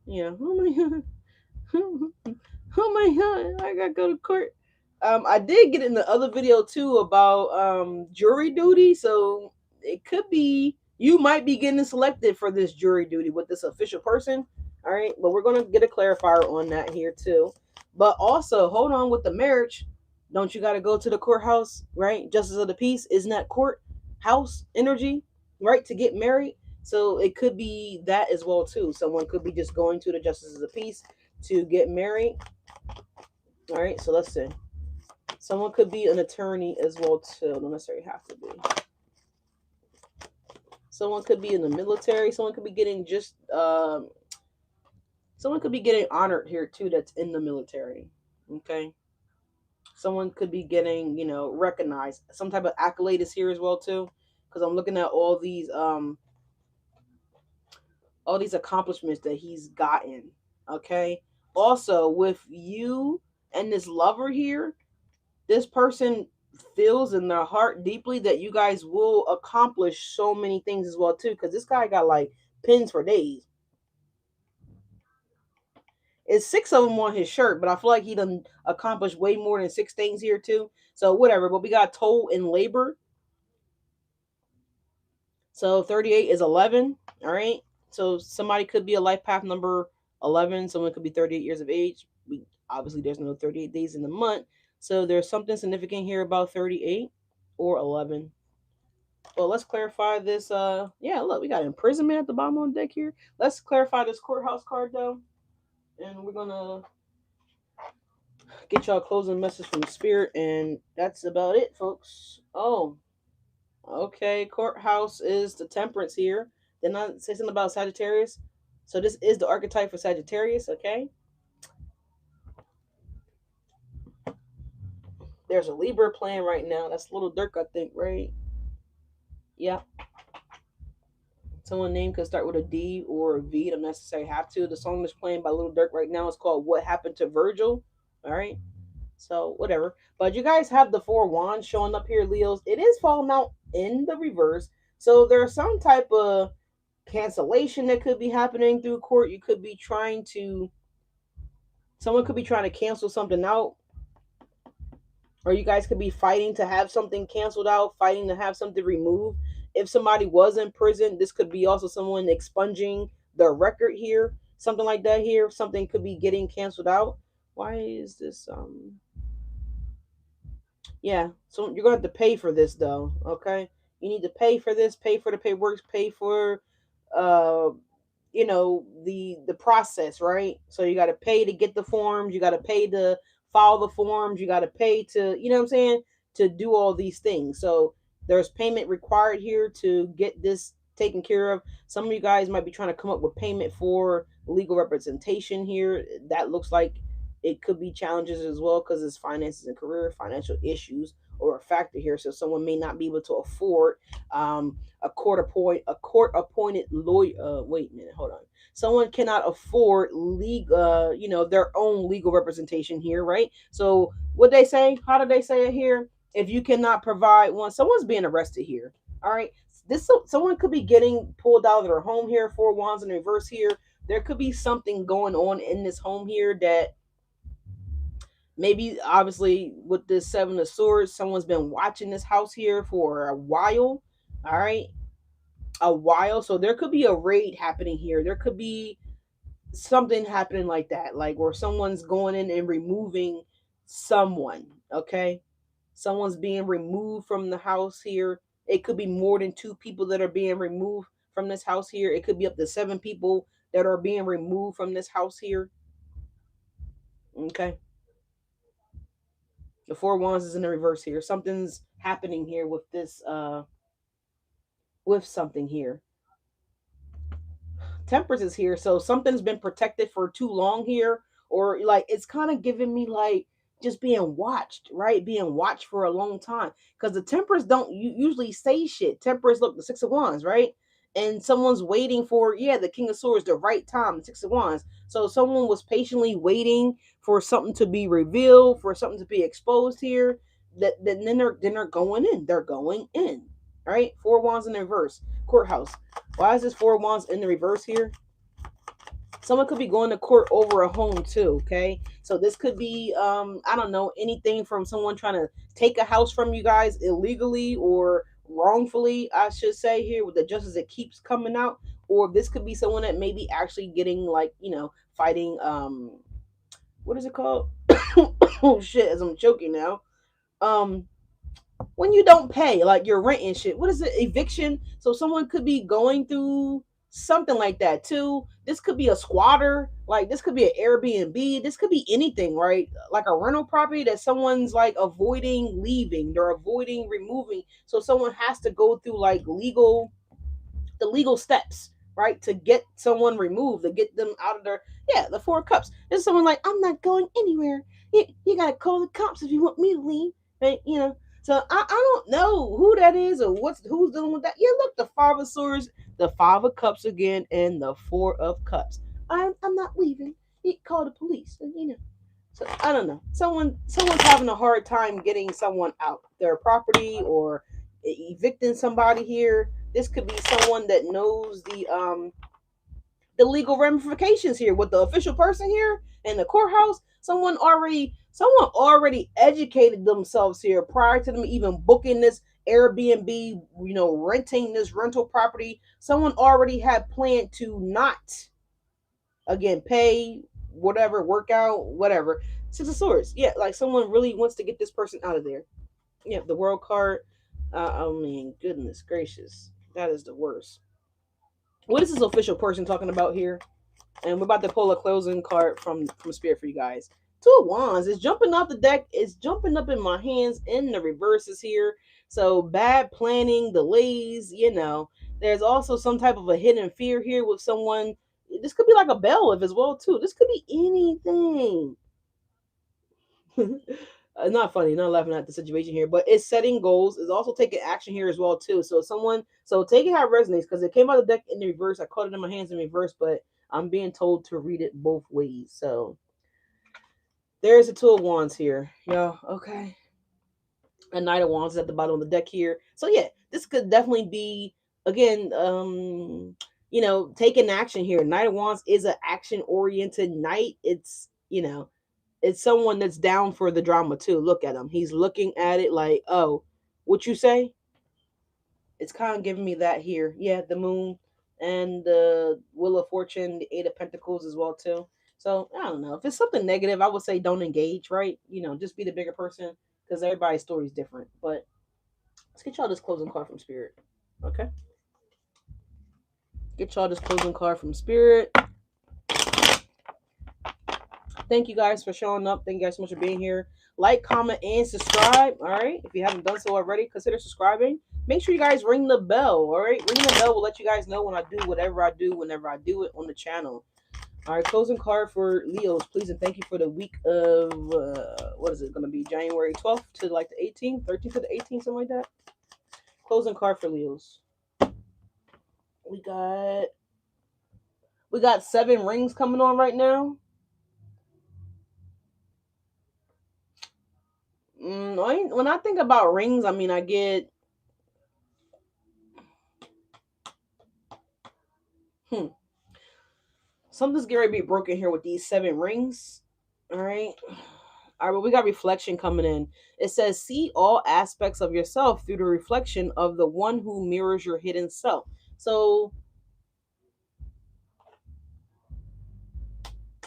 oh my God. Oh my God, I gotta go to court. I did get in the other video too about jury duty, so it could be you might be getting selected for this jury duty with this official person. All right, but we're gonna get a clarifier on that here too. But also, hold on with the marriage. Don't you got to go to the courthouse, right? Justice of the peace, isn't that courthouse energy, right? To get married. So it could be that as well too. Someone could be just going to the justice of the peace to get married. All right, so let's see. Someone could be an attorney as well too. Don't necessarily have to be. Someone could be in the military. Someone could be getting someone could be getting honored here too. That's in the military. Okay. Someone could be getting recognized. Some type of accolade is here as well too. Because I'm looking at all these accomplishments that he's gotten. Okay. Also, with you and this lover here, this person feels in their heart deeply that you guys will accomplish so many things as well too. Because this guy got like pins for days. It's 6 of them on his shirt, but I feel like he done accomplished way more than 6 things here too. So whatever. But we got toll in labor. So 38 is 11. All right. So somebody could be a life path number 11. Someone could be 38 years of age. Obviously there's no 38 days in the month. So there's something significant here about 38 or 11. Well, let's clarify this. Yeah, look, we got imprisonment at the bottom on the deck here. Let's clarify this courthouse card though, and we're gonna get y'all a closing message from the spirit, and that's about it, folks. Oh, okay. Courthouse is the temperance here. Then I say something about Sagittarius. So this is the archetype for Sagittarius. Okay. There's a Libra playing right now. That's Little Dirk, I think, right? Yeah. Someone name could start with a D or a V. Don't necessarily have to. The song that's playing by Little Dirk right now is called "What Happened to Virgil." All right. So whatever. But you guys have the 4 wands showing up here, Leos. It is falling out in the reverse. So there's some type of cancellation that could be happening through court. You could be trying to someone could be trying to cancel something out, or you guys could be fighting to have something canceled out, fighting to have something removed. If somebody was in prison, this could be also someone expunging their record here, something like that here. Something could be getting canceled out. Why is this yeah, so you're gonna have to pay for this though, okay? You need to pay for this, pay for the paperwork, pay for uh the process, right? So you got to pay to get the forms, you got to pay to file the forms, you got to pay to, what I'm saying, to do all these things. So there's payment required here to get this taken care of. Some of you guys might be trying to come up with payment for legal representation here. That looks like it could be challenges as well because it's finances and career financial issues or a factor here. So someone may not be able to afford a court appointed lawyer. Wait a minute, hold on. Someone cannot afford their own legal representation here, right? So what they say? How do they say it here? If you cannot provide one, someone's being arrested here. All right, someone could be getting pulled out of their home here. 4 wands in reverse here. There could be something going on in this home here that maybe obviously with this 7 of swords, someone's been watching this house here for a while. All right, a while. So there could be a raid happening here. There could be something happening like that, like where someone's going in and removing someone. Okay, someone's being removed from the house here. It could be more than 2 people that are being removed from this house here. It could be up to 7 people that are being removed from this house here. Okay. The 4 wands is in the reverse here. Something's happening here with this with something here. Temperance is here, so something's been protected for too long here, or like it's kind of giving me like just being watched, right? Being watched for a long time, because the Temperance don't usually say shit. Temperance, look, the 6 of wands, right? And someone's waiting for, yeah, the King of Swords, the right time, the 6 of wands. So someone was patiently waiting for something to be revealed, for something to be exposed here. Then they're going in. They're going in, right? 4 wands in the reverse. Courthouse. Why is this 4 wands in the reverse here? Someone could be going to court over a home too. Okay, so this could be I don't know, anything from someone trying to take a house from you guys illegally or wrongfully, I should say, here with the justice that keeps coming out. Or this could be someone that may be actually getting, like, fighting, what is it called? Oh shit, as I'm choking now. um when you don't pay like your rent and shit. What is it? Eviction. So someone could be going through something like that too. This could be a squatter. Like, this could be an Airbnb. This could be anything, right? Like a rental property that someone's like avoiding leaving. They're avoiding removing. So someone has to go through like the legal steps, right, to get someone removed, to get them out of their, yeah, the 4 cups. There's someone like, I'm not going anywhere. You gotta call the cops if you want me to leave, right? So I don't know who that is or who's dealing with that. Yeah, look, the 5 of swords, the 5 of cups again, and the 4 of cups. I'm not leaving. You call the police, and. So I don't know. Someone's having a hard time getting someone out their property or evicting somebody here. This could be someone that knows the legal ramifications here with the official person here in the courthouse. Someone already educated themselves here prior to them even booking this Airbnb, renting this rental property. Someone already had planned to not, again, pay, whatever, workout, whatever. 6 of swords. Yeah, like someone really wants to get this person out of there. Yeah, the world card. I mean, goodness gracious. That is the worst. What is this official person talking about here? And we're about to pull a closing card from Spirit for you guys. 2 of wands is jumping off the deck. It's jumping up in my hands in the reverses here. So bad planning, delays, There's also some type of a hidden fear here with someone. This could be like a bailiff as well too. This could be anything. Not funny, not laughing at the situation here, but it's setting goals. It's also taking action here as well too. So take it how it resonates, because it came out of the deck in the reverse. I caught it in my hands in reverse, but I'm being told to read it both ways. So there's the 2 of wands here. Yeah, okay. A Knight of Wands is at the bottom of the deck here. So yeah, this could definitely be, again, taking action here. Knight of Wands is an action oriented knight. It's someone that's down for the drama too. Look at him. He's looking at it like, oh, what you say? It's kind of giving me that here. Yeah, the moon and the Wheel of Fortune, the 8 of Pentacles as well too. So I don't know. If it's something negative, I would say don't engage, right? Just be the bigger person, because everybody's story is different. But let's get y'all this closing card from Spirit. Okay? Get y'all this closing card from Spirit. Thank you guys for showing up. Thank you guys so much for being here. Like, comment, and subscribe. All right. If you haven't done so already, consider subscribing. Make sure you guys ring the bell. All right. Ring the bell will let you guys know when I do whatever I do, whenever I do it on the channel. All right. Closing card for Leos, please, and thank you for the week of, what is it going to be? January 12th to like the 18th, 13th to the 18th, something like that. Closing card for Leos. We got 7 rings coming on right now. When I think about rings, I mean, I get something's going to be broken here with these 7 rings. All right. All right, but we got reflection coming in. It says, see all aspects of yourself through the reflection of the one who mirrors your hidden self. So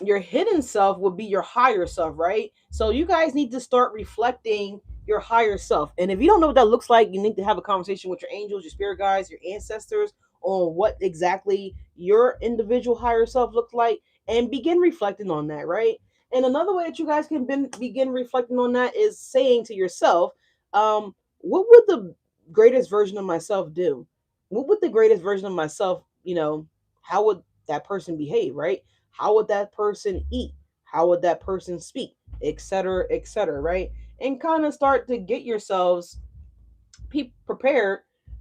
your hidden self would be your higher self, right? So you guys need to start reflecting your higher self. And if you don't know what that looks like, you need to have a conversation with your angels, your spirit guides, your ancestors, on what exactly your individual higher self looks like, and begin reflecting on that, right? And another way that you guys can begin reflecting on that is saying to yourself, what would the greatest version of myself do? What would the greatest version of myself, how would that person behave, right? How would that person eat? How would that person speak? Etc., right? And kind of start to get yourselves prepared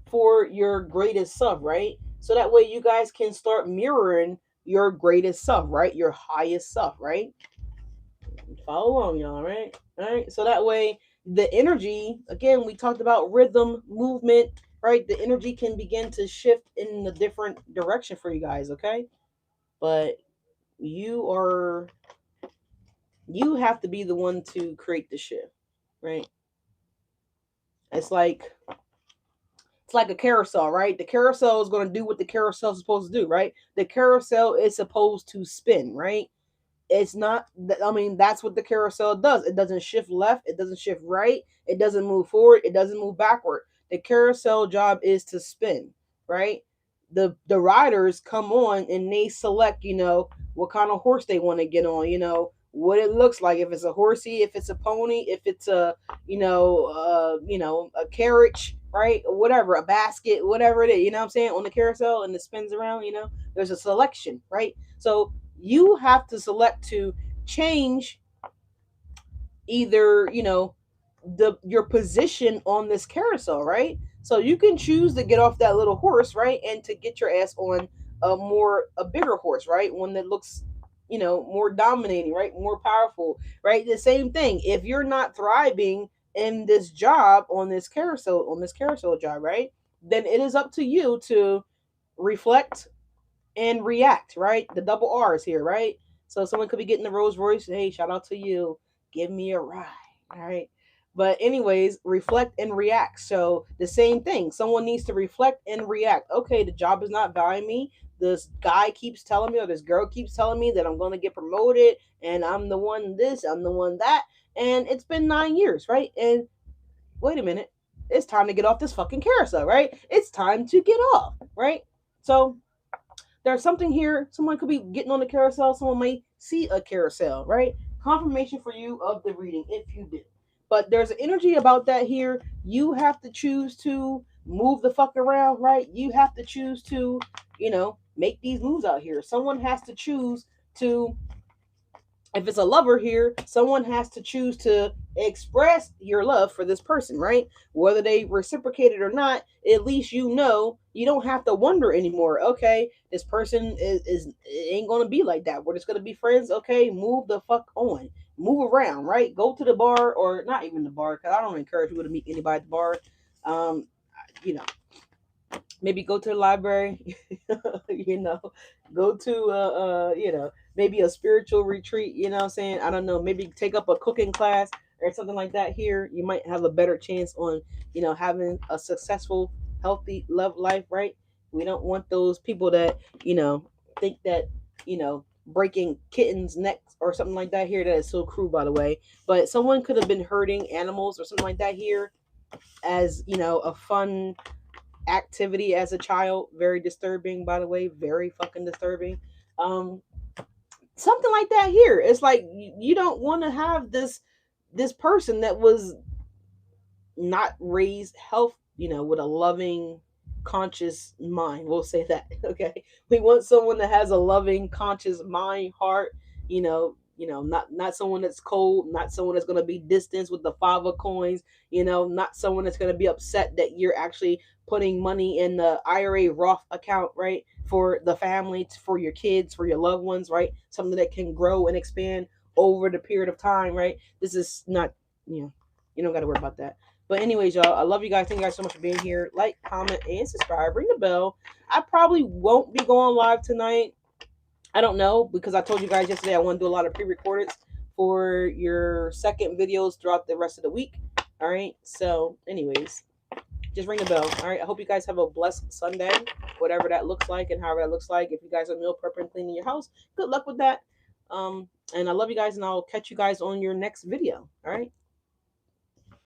for your greatest self, right? So that way you guys can start mirroring your greatest self, right? Your highest self, right? Follow along, y'all, right? All right. So that way the energy, again, we talked about rhythm, movement, right? The energy can begin to shift in a different direction for you guys, okay? But you are you have to be the one to create the shift, right? It's like it's like a carousel, right? The carousel is going to do what the carousel is supposed to do, right? The carousel is supposed to spin, right? It's not, I mean, that's what the carousel does. It doesn't shift left, it doesn't shift right, it doesn't move forward, it doesn't move backward. The carousel job is to spin, right? The riders come on and they select, what kind of horse they want to get on, what it looks like, if it's a horsey, if it's a pony, if it's a a carriage, right? Or whatever, a basket, whatever it is, you know what I'm saying, on the carousel, and it spins around, there's a selection, right? So you have to select to change either, your position on this carousel, right? So you can choose to get off that little horse, right, and to get your ass on a bigger horse, right? One that looks, more dominating, right? More powerful, right? The same thing. If you're not thriving in this job on this carousel job, right? Then it is up to you to reflect and react, right? The double R's here, right? So someone could be getting the Rolls Royce. Hey, shout out to you. Give me a ride. All right. But anyways, reflect and react. So the same thing. Someone needs to reflect and react. Okay, the job is not valuing me. This guy keeps telling me, or this girl keeps telling me that I'm going to get promoted, and I'm the one this, I'm the one that, and it's been 9 years, right? And wait a minute, it's time to get off this fucking carousel, right? It's time to get off, right? So there's something here. Someone could be getting on the carousel. Someone may see a carousel, right? Confirmation for you of the reading if you do. But there's an energy about that here. You have to choose to move the fuck around, right? You have to choose to, make these moves out here. Someone has to choose to, if it's a lover here, someone has to choose to express your love for this person, right? Whether they reciprocate it or not, at least you don't have to wonder anymore. Okay, this person is it ain't gonna be like that. We're just gonna be friends. Okay, move the fuck on, move around, right? Go to the bar, or not even the bar, because I don't encourage people to meet anybody at the bar. Um, you know, maybe go to the library, you know, go to maybe a spiritual retreat, you know what I'm saying? I don't know, maybe take up a cooking class or something like that here. You might have a better chance on, having a successful, healthy love life, right? We don't want those people that, think that, breaking kittens' necks or something like that here. That is so cruel, by the way. But someone could have been hurting animals or something like that here as, a fun activity as a child. Very disturbing, by the way. Very fucking disturbing. Um, Something like that here. It's like you don't want to have this person that was not raised with a loving, conscious mind. We'll say that. Okay. We want someone that has a loving, conscious mind, heart, not someone that's cold, not someone that's gonna be distant with the 5 of coins, not someone that's gonna be upset that you're actually putting money in the IRA Roth account, right? For the family, for your kids, for your loved ones, right? Something that can grow and expand over the period of time, right? This is not, you don't got to worry about that. But anyways, y'all, I love you guys. Thank you guys so much for being here. Like, comment, and subscribe. Ring the bell. I probably won't be going live tonight. I don't know, because I told you guys yesterday I want to do a lot of pre-recordeds for your second videos throughout the rest of the week. All right. So anyways, just ring the bell. All right. I hope you guys have a blessed Sunday, whatever that looks like and however that looks like. If you guys are meal prepping and cleaning your house, good luck with that. And I love you guys, and I'll catch you guys on your next video. All right.